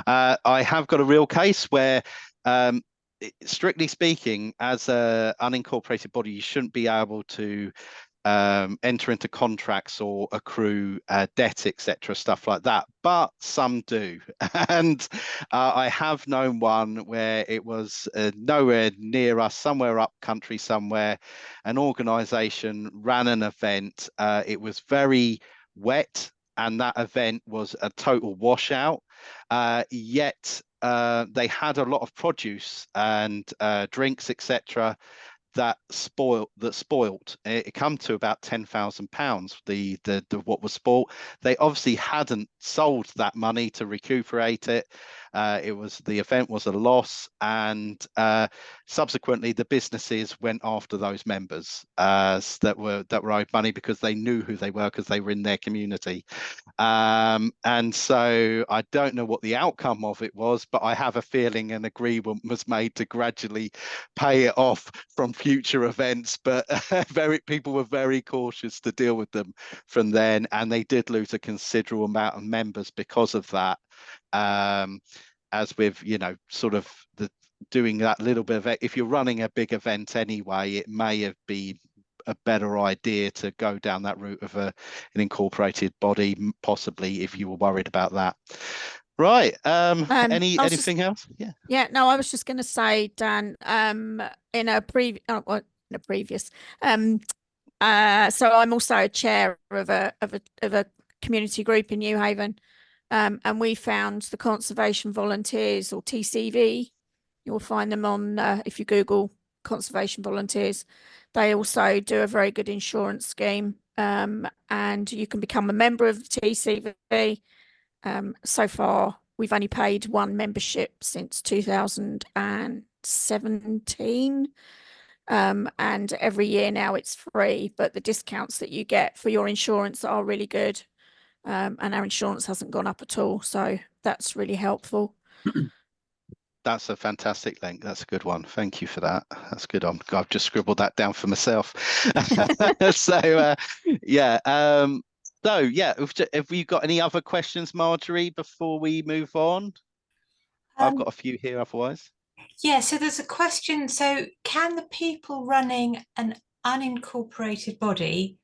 I have got a real case where, strictly speaking, as an unincorporated body, you shouldn't be able to enter into contracts or accrue debt, etc., stuff like that, but some do. And I have known one where it was nowhere near us, somewhere up country somewhere. An organisation ran an event. It was very wet, and that event was a total washout. Yet they had a lot of produce and drinks, etc., that spoilt. It come to about £10,000. The what was spoilt. They obviously hadn't sold that money to recuperate it. The event was a loss, and subsequently the businesses went after those members that were owed money, because they knew who they were, because they were in their community. And so I don't know what the outcome of it was, but I have a feeling an agreement was made to gradually pay it off from future events. But people were very cautious to deal with them from then, and they did lose a considerable amount of members because of that. As with, sort of doing that little bit of it, if you're running a big event anyway, it may have been a better idea to go down that route of an incorporated body, possibly, if you were worried about that. Right. Anything else? Yeah, no, I was just going to say, Dan, in a previous, so I'm also a chair of a community group in New Haven, and we found the conservation volunteers, or TCV. You'll find them on if you Google conservation volunteers. They also do a very good insurance scheme, and you can become a member of the TCV. So far, we've only paid one membership since 2017. And every year now it's free, but the discounts that you get for your insurance are really good. And our insurance hasn't gone up at all. So that's really helpful. That's a fantastic link. That's a good one. Thank you for that. That's good. I've just scribbled that down for myself. So yeah. So yeah, have we got any other questions, Marjorie, before we move on? I've got a few here otherwise. Yeah, so there's a question. So can the people running an unincorporated body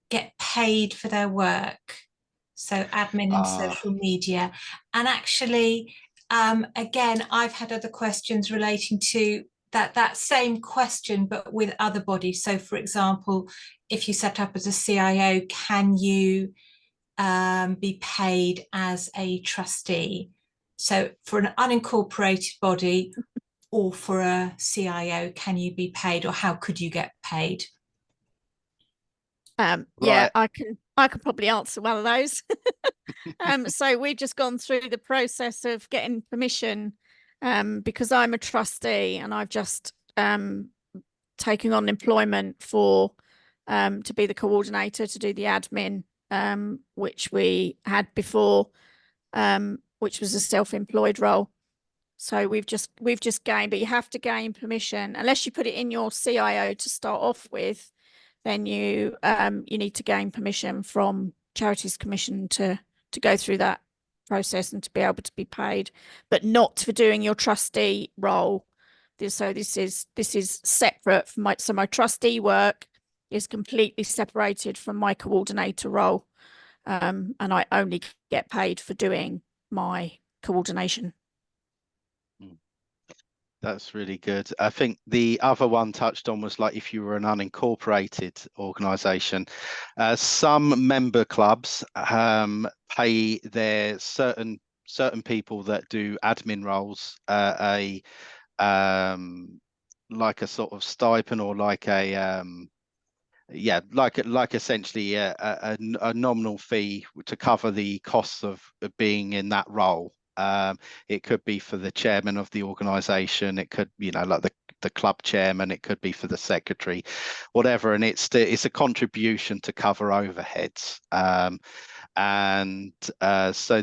get paid for their work? So admin and social media. And actually, again, I've had other questions relating to that same question, but with other bodies. So for example, if you set up as a CIO, can you be paid as a trustee? So for an unincorporated body or for a CIO, can you be paid, or how could you get paid? Yeah, I can probably answer one of those. So we've just gone through the process of getting permission, because I'm a trustee and I've just taken on employment for to be the coordinator, to do the admin, which we had before, which was a self-employed role. So we've just gained, but you have to gain permission unless you put it in your CIO to start off with. Then you need to gain permission from Charities Commission to go through that process and to be able to be paid, but not for doing your trustee role. So this is separate from my trustee work is completely separated from my coordinator role, and I only get paid for doing my coordination. That's really good. I think the other one touched on was like if you were an unincorporated organisation, some member clubs pay their certain people that do admin roles like a sort of stipend, or like a like essentially a nominal fee to cover the costs of being in that role. It could be for the chairman of the organisation, it could, like the club chairman, it could be for the secretary, whatever, and it's a contribution to cover overheads. So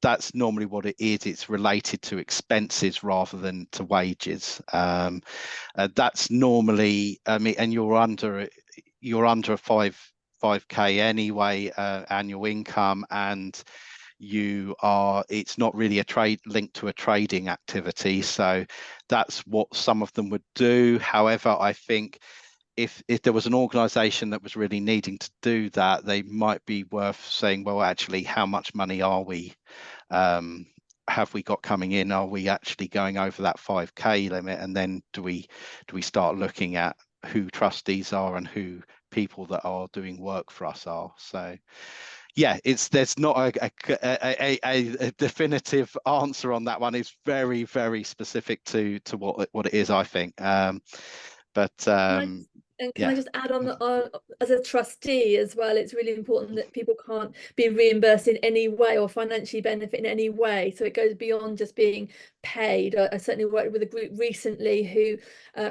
that's normally what it is. It's related to expenses rather than to wages. That's normally, and you're under a 5k anyway, annual income, and it's not really a trade linked to a trading activity. So that's what some of them would do. However, I think if there was an organisation that was really needing to do that, they might be worth saying, well, actually, how much money are we have we got coming in? Are we actually going over that 5k limit? And then do we start looking at who trustees are and who people that are doing work for us are? So yeah, there's not a definitive answer on that one. It's very, very specific to what it is, I think. And can yeah. I just add on that as a trustee as well, it's really important that people can't be reimbursed in any way or financially benefit in any way. So it goes beyond just being paid. I certainly worked with a group recently who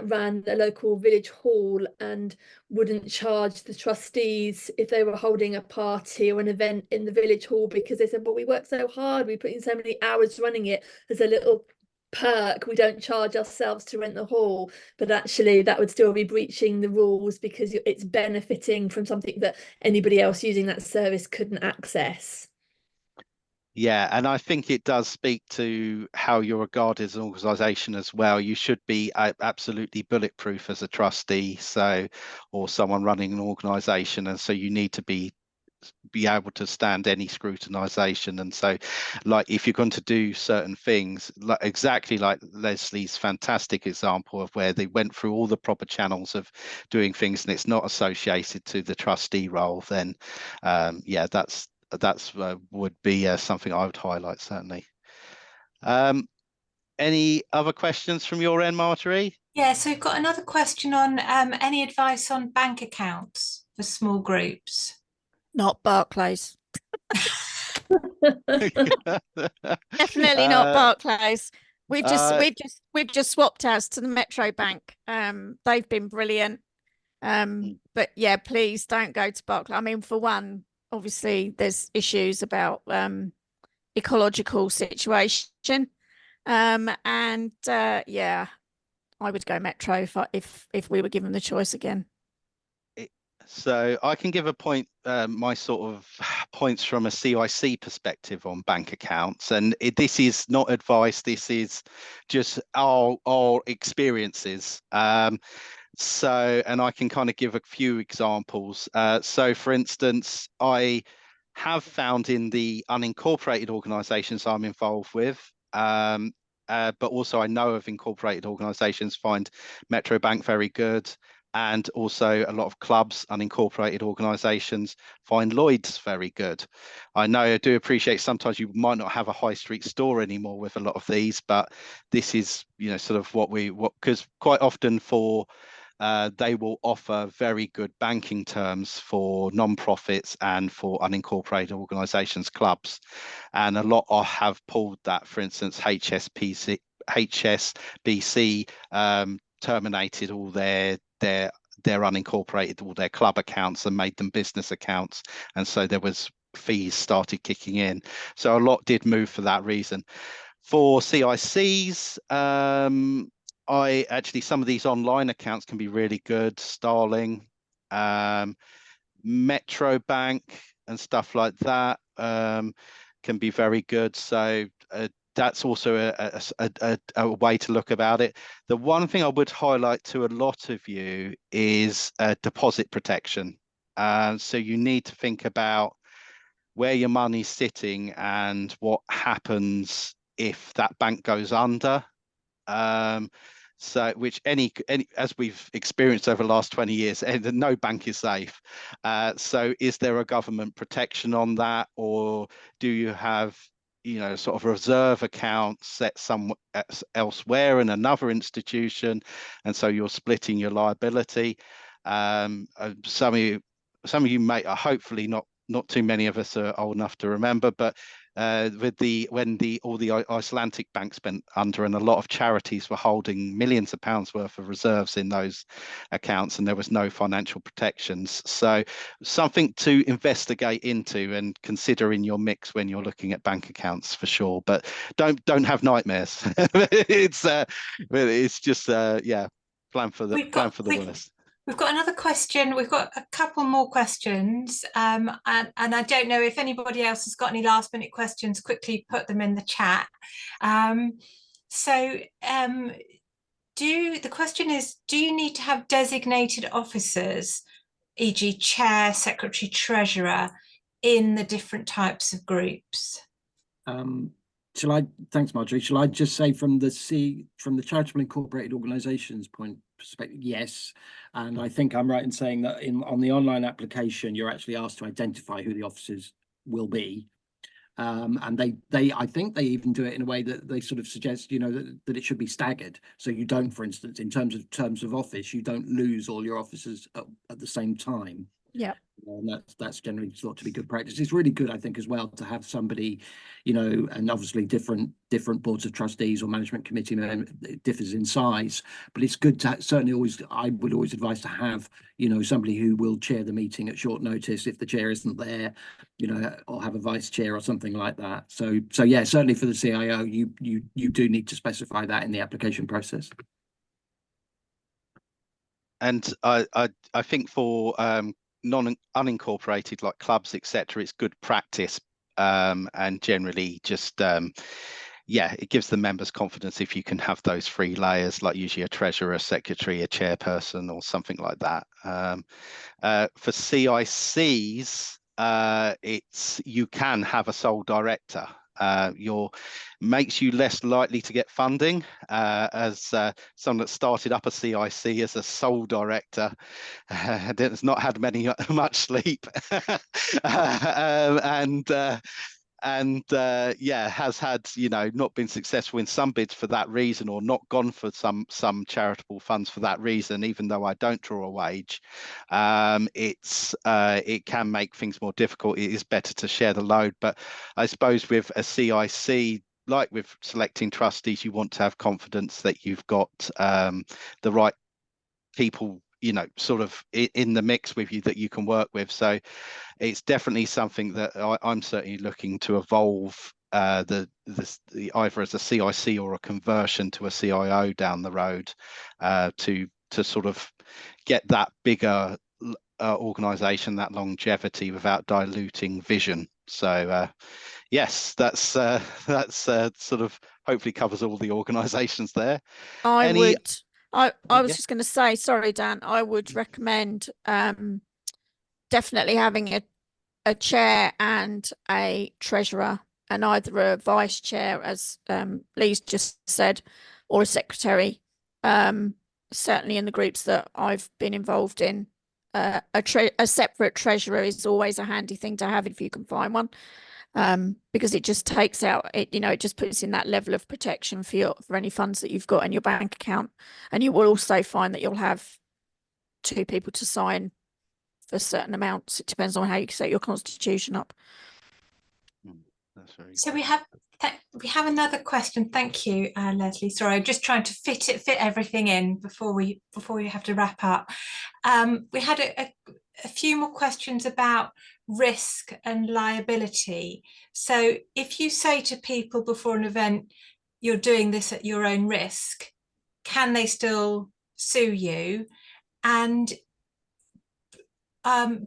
ran a local village hall and wouldn't charge the trustees if they were holding a party or an event in the village hall, because they said, well, we work so hard, we put in so many hours running it, as a little perk, we don't charge ourselves to rent the hall. But actually that would still be breaching the rules, because it's benefiting from something that anybody else using that service couldn't access. Yeah, and I think it does speak to how you're regarded as an organisation as well. You should be absolutely bulletproof as a trustee, or someone running an organisation, and so you need to be able to stand any scrutinization. And so, like, if you're going to do certain things, like exactly like Leslie's fantastic example of where they went through all the proper channels of doing things and it's not associated to the trustee role, then yeah, that's would be something I would highlight, certainly. Any other questions from your end, Marjorie? Yeah, so we've got another question on any advice on bank accounts for small groups. Not Barclays. Definitely not Barclays. We've just swapped ours to the Metro Bank. They've been brilliant. But yeah, please don't go to Barclays. I mean, for one, obviously there's issues about ecological situation. And yeah, I would go Metro if we were given the choice again. So I can give a point, my sort of points from a CIC perspective on bank accounts, and this is not advice. This is just our experiences. So, and I can kind of give a few examples. So, for instance, I have found in the unincorporated organisations I'm involved with, but also I know of incorporated organisations find Metro Bank very good. And also a lot of clubs, unincorporated organisations find Lloyd's very good. I know, I do appreciate sometimes you might not have a high street store anymore with a lot of these, but this is, you know, sort of because quite often they will offer very good banking terms for non-profits and for unincorporated organisations, clubs. And a lot have pulled that. For instance, HSBC terminated all their unincorporated, all their club accounts, and made them business accounts, and so there was fees started kicking in. So a lot did move for that reason. For CICs, I actually, some of these online accounts can be really good. Starling, Metro Bank and stuff like that can be very good. So that's also a way to look about it. The one thing I would highlight to a lot of you is deposit protection. So you need to think about where your money's sitting and what happens if that bank goes under. So, which any as we've experienced over the last 20 years, no bank is safe. So is there a government protection on that, or do you have, you know, sort of reserve account set somewhere elsewhere in another institution, and so you're splitting your liability? Some of you may, hopefully not too many of us are old enough to remember, but when all the Icelandic banks went under, and a lot of charities were holding millions of pounds worth of reserves in those accounts, and there was no financial protections. So something to investigate into and consider in your mix when you're looking at bank accounts, for sure. But don't have nightmares. It's just yeah, plan for the worst. We've got another question. We've got a couple more questions, and I don't know if anybody else has got any last minute questions. Quickly put them in the chat. the question is, do you need to have designated officers, e.g. chair, secretary, treasurer, in the different types of groups? Thanks, Marjorie. Shall I just say from the charitable incorporated organisations point perspective, yes. And I think I'm right in saying that on the online application, you're actually asked to identify who the officers will be. And I think they even do it in a way that they sort of suggest, that it should be staggered. So you don't, for instance, in terms of office, you don't lose all your officers at the same time. Yeah. And that's generally thought to be good practice. It's really good, I think, as well, to have somebody, and obviously different boards of trustees or management committee, it differs in size, but it's good to I would always advise to have, somebody who will chair the meeting at short notice if the chair isn't there, or have a vice chair or something like that. So yeah, certainly for the CIO, you do need to specify that in the application process. And I think for unincorporated like clubs, etc., it's good practice, and generally just yeah, it gives the members confidence if you can have those 3 layers, like usually a treasurer, a secretary, a chairperson, or something like that. For CICs, you can have a sole director. Makes you less likely to get funding, as someone that started up a CIC as a sole director has not had much sleep, and yeah, has had, not been successful in some bids for that reason, or not gone for some charitable funds for that reason. Even though I don't draw a wage, it can make things more difficult. It is better to share the load, but I suppose with a CIC, like with selecting trustees, you want to have confidence that you've got the right people, sort of in the mix with you that you can work with. So it's definitely something that I'm certainly looking to evolve, either as a CIC or a conversion to a CIO down the road, to sort of get that bigger organisation, that longevity, without diluting vision. So yes, that's sort of hopefully covers all the organisations there. I was yeah. just going to say, sorry, Dan, I would recommend definitely having a chair and a treasurer, and either a vice chair, as Lee's just said, or a secretary. Certainly in the groups that I've been involved in, a separate treasurer is always a handy thing to have if you can find one, because it just takes out it just puts in that level of protection for any funds that you've got in your bank account. And you will also find that you'll have 2 people to sign for certain amounts. It depends on how you set your constitution up. That's very So good. we have another question. Thank you, Leslie. Sorry, I'm just trying to fit everything in before we have to wrap up. We had a few more questions about risk and liability. So if you say to people before an event, you're doing this at your own risk, can they still sue you? And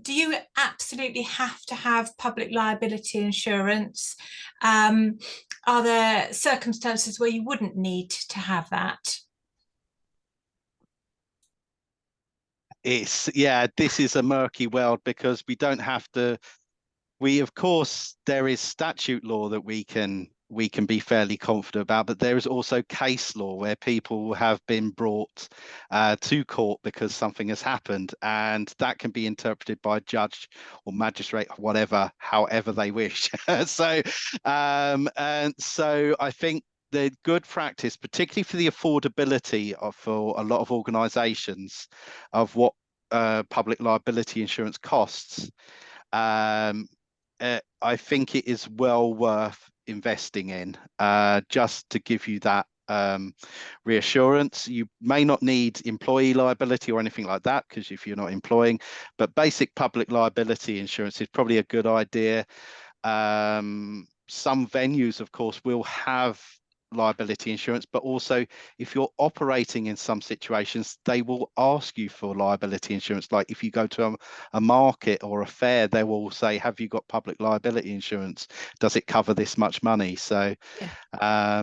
do you absolutely have to have public liability insurance? Are there circumstances where you wouldn't need to have that? This is a murky world, because we don't have to. Of course, there is statute law that we can be fairly confident about, but there is also case law where people have been brought to court because something has happened, and that can be interpreted by a judge or magistrate, however they wish. And so I think the good practice, particularly for the affordability for a lot of organisations, of what public liability insurance costs, I think it is well worth investing in, just to give you that reassurance. You may not need employee liability or anything like that, because if you're not employing, but basic public liability insurance is probably a good idea. Some venues, of course, will have liability insurance, but also if you're operating in some situations, they will ask you for liability insurance. Like if you go to a market or a fair, they will say, have you got public liability insurance? Does it cover this much money? So yeah.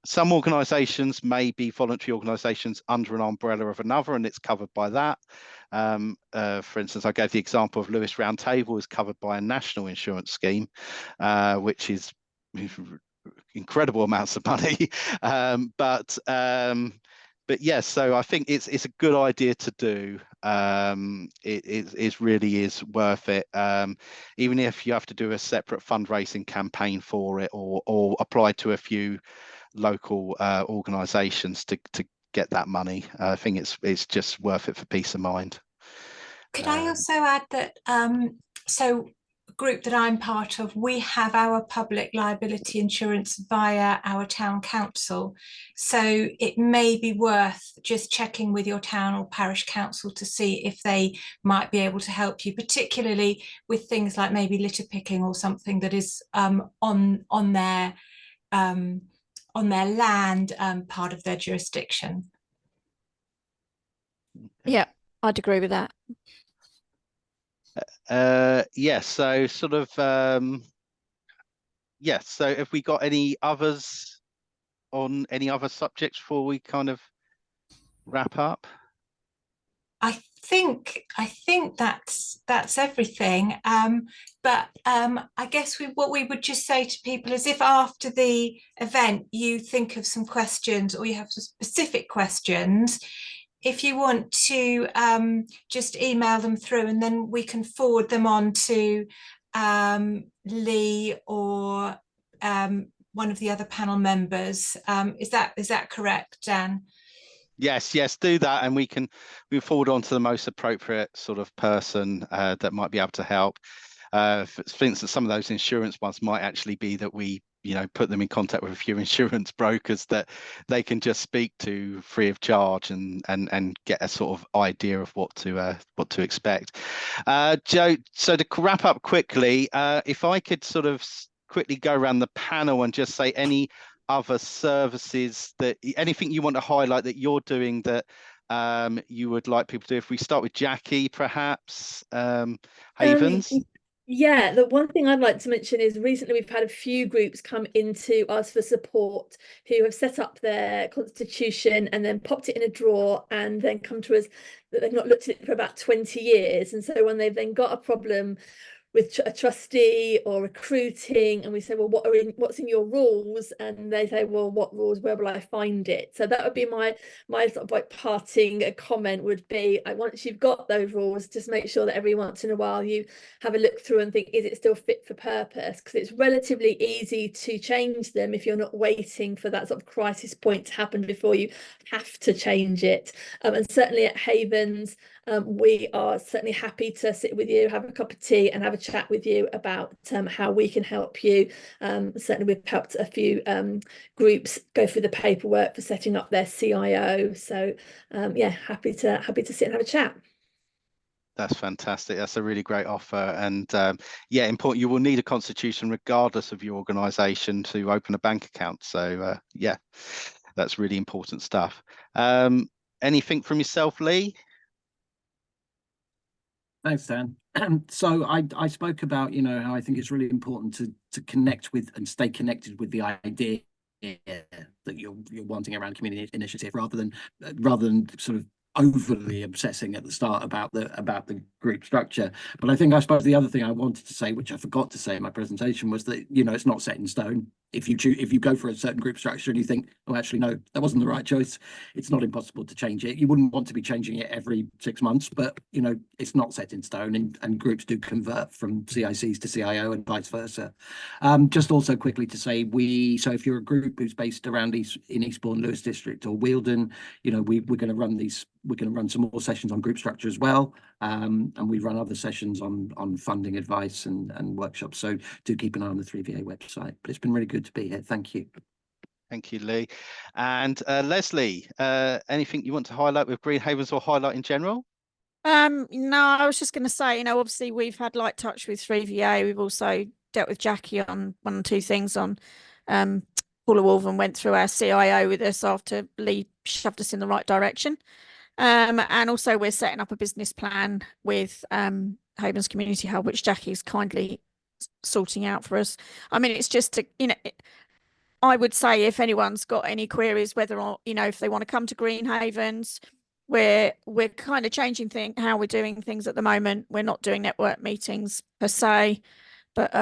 some organisations may be voluntary organisations under an umbrella of another, and it's covered by that. For instance, I gave the example of Lewis Roundtable is covered by a national insurance scheme, which is incredible amounts of money. But yes, so I think it's a good idea to do. It really is worth it, even if you have to do a separate fundraising campaign for it, or apply to a few local organisations to get that money. I think it's just worth it for peace of mind. Could I also add that so a group that I'm part of, we have our public liability insurance via our town council. So it may be worth just checking with your town or parish council to see if they might be able to help you, particularly with things like maybe litter picking or something that is on their land, part of their jurisdiction. Yeah, I'd agree with that. Yes, so sort of yes, so have we got any others on any other subjects before we kind of wrap up? I think that's everything. But I guess what we would just say to people is, if after the event you think of some questions or you have some specific questions, if you want to just email them through, and then we can forward them on to Lee or one of the other panel members. Is that correct, Dan? Yes, do that, and we can move forward on to the most appropriate sort of person that might be able to help. For instance, some of those insurance ones might actually be that we, put them in contact with a few insurance brokers that they can just speak to free of charge and get a sort of idea of what to expect. Joe, so to wrap up quickly, if I could sort of quickly go around the panel and just say any other services, that anything you want to highlight that you're doing that you would like people to do. If we start with Jackie, perhaps, Havens. Yeah, the one thing I'd like to mention is recently we've had a few groups come into us for support who have set up their constitution and then popped it in a drawer and then come to us that they've not looked at it for about 20 years. And so when they've then got a problem with a trustee or recruiting, and we say, well, what's in your rules? And they say, well, what rules? Where will I find it? So that would be my sort of like parting comment would be, once you've got those rules, just make sure that every once in a while you have a look through and think, is it still fit for purpose? Because it's relatively easy to change them if you're not waiting for that sort of crisis point to happen before you have to change it. And certainly at Havens, we are certainly happy to sit with you, have a cup of tea and have a chat with you about how we can help you. Certainly we've helped a few groups go through the paperwork for setting up their CIO. So yeah, happy to sit and have a chat. That's fantastic. That's a really great offer. And yeah, important. You will need a constitution regardless of your organisation to open a bank account. So yeah, that's really important stuff. Anything from yourself, Lee? Thanks, Dan. So I spoke about, how I think it's really important to connect with and stay connected with the idea that you're wanting around community initiative, rather than sort of overly obsessing at the start about the group structure. But I suppose the other thing I wanted to say, which I forgot to say in my presentation, was that it's not set in stone. If you go for a certain group structure and you think, oh, actually no, that wasn't the right choice, it's not impossible to change it. You wouldn't want to be changing it every 6 months, but it's not set in stone, and groups do convert from CICs to CIO and vice versa. Just also quickly to say, so if you're a group who's based around in Eastbourne, Lewis District or Wealdon, we're going to run some more sessions on group structure as well, and we run other sessions on funding advice and workshops. So do keep an eye on the 3VA website. But it's been really good to be here. Thank you. Thank you, Lee. And Leslie, anything you want to highlight with Green Havens or highlight in general? No, I was just going to say, obviously we've had light touch with 3VA. We've also dealt with Jackie on 1 or 2 things on Paula Wolven went through our CIO with us after Lee shoved us in the right direction. And also we're setting up a business plan with Havens Community Hub, which Jackie's kindly sorting out for us. I mean, it's just I would say if anyone's got any queries, whether or, you know, if they want to come to Green Havens, we're kind of changing how we're doing things at the moment. We're not doing network meetings per se, but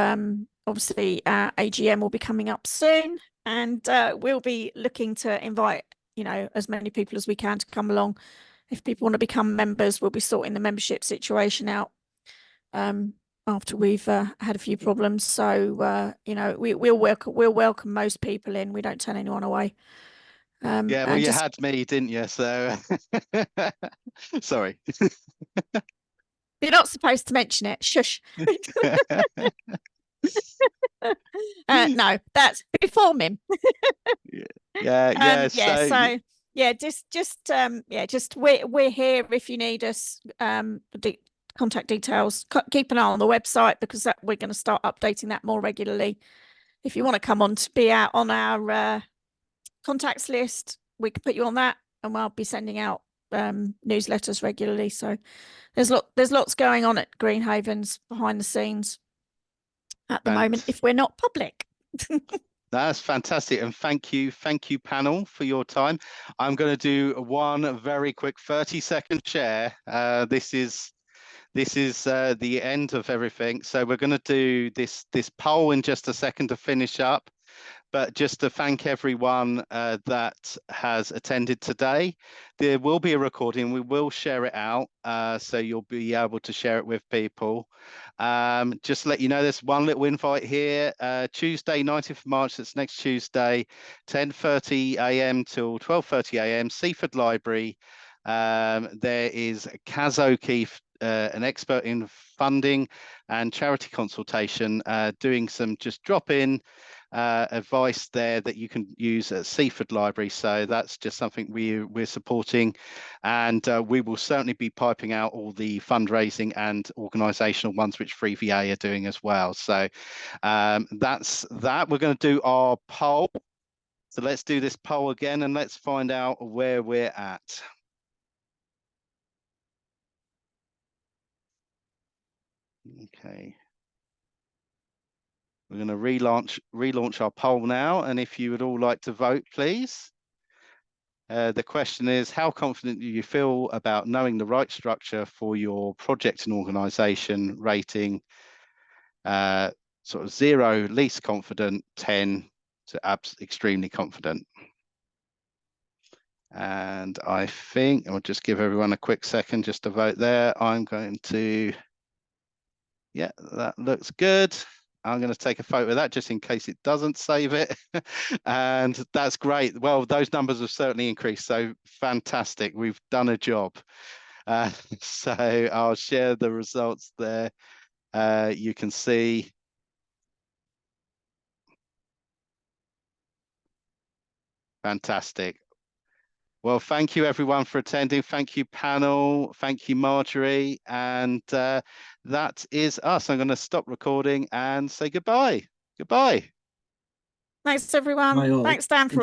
obviously our AGM will be coming up soon, and we'll be looking to invite, you know, as many people as we can to come along. If people want to become members, we'll be sorting the membership situation out after we've had a few problems. So you know, we'll welcome most people in. We don't turn anyone away. Yeah, well, you had me, didn't you? So sorry. You're not supposed to mention it. Shush. No, that's before Mim. Yeah. So yeah, just we're here if you need us. Contact details. Keep an eye on the website, because we're going to start updating that more regularly. If you want to come on to be out on our contacts list, we can put you on that, and we'll be sending out newsletters regularly. So there's lots going on at Green Havens behind the scenes at the moment, if we're not public. That's fantastic, and thank you panel for your time. I'm going to do one very quick 30-second share. This is the end of everything, so we're going to do this poll in just a second to finish up. But just to thank everyone that has attended today. There will be a recording. We will share it out, so you'll be able to share it with people. Just to let you know, there's one little invite here. Tuesday, 19th of March, that's next Tuesday, 10:30 a.m. till 12:30 a.m. Seaford Library. There is Kaz O'Keefe, an expert in funding and charity consultation, doing some just drop-in advice there that you can use at Seaford Library. So that's just something we're supporting, and we will certainly be piping out all the fundraising and organisational ones which 3VA are doing as well. So that's that. We're going to do our poll. So let's do this poll again, and let's find out where we're at. Okay. We're going to relaunch our poll now, and if you would all like to vote, please. The question is, how confident do you feel about knowing the right structure for your project and organisation? Rating sort of 0, least confident, 10 to extremely confident. And I think I'll just give everyone a quick second just to vote there. I'm going to, yeah, that looks good. I'm going to take a photo of that just in case it doesn't save it. And that's great. Well, those numbers have certainly increased. So fantastic. We've done a job. So I'll share the results there. You can see. Fantastic. Well, thank you everyone for attending. Thank you, panel. Thank you, Marjorie. And that is us. I'm going to stop recording and say goodbye. Goodbye. Thanks, everyone. Thanks, Dan, for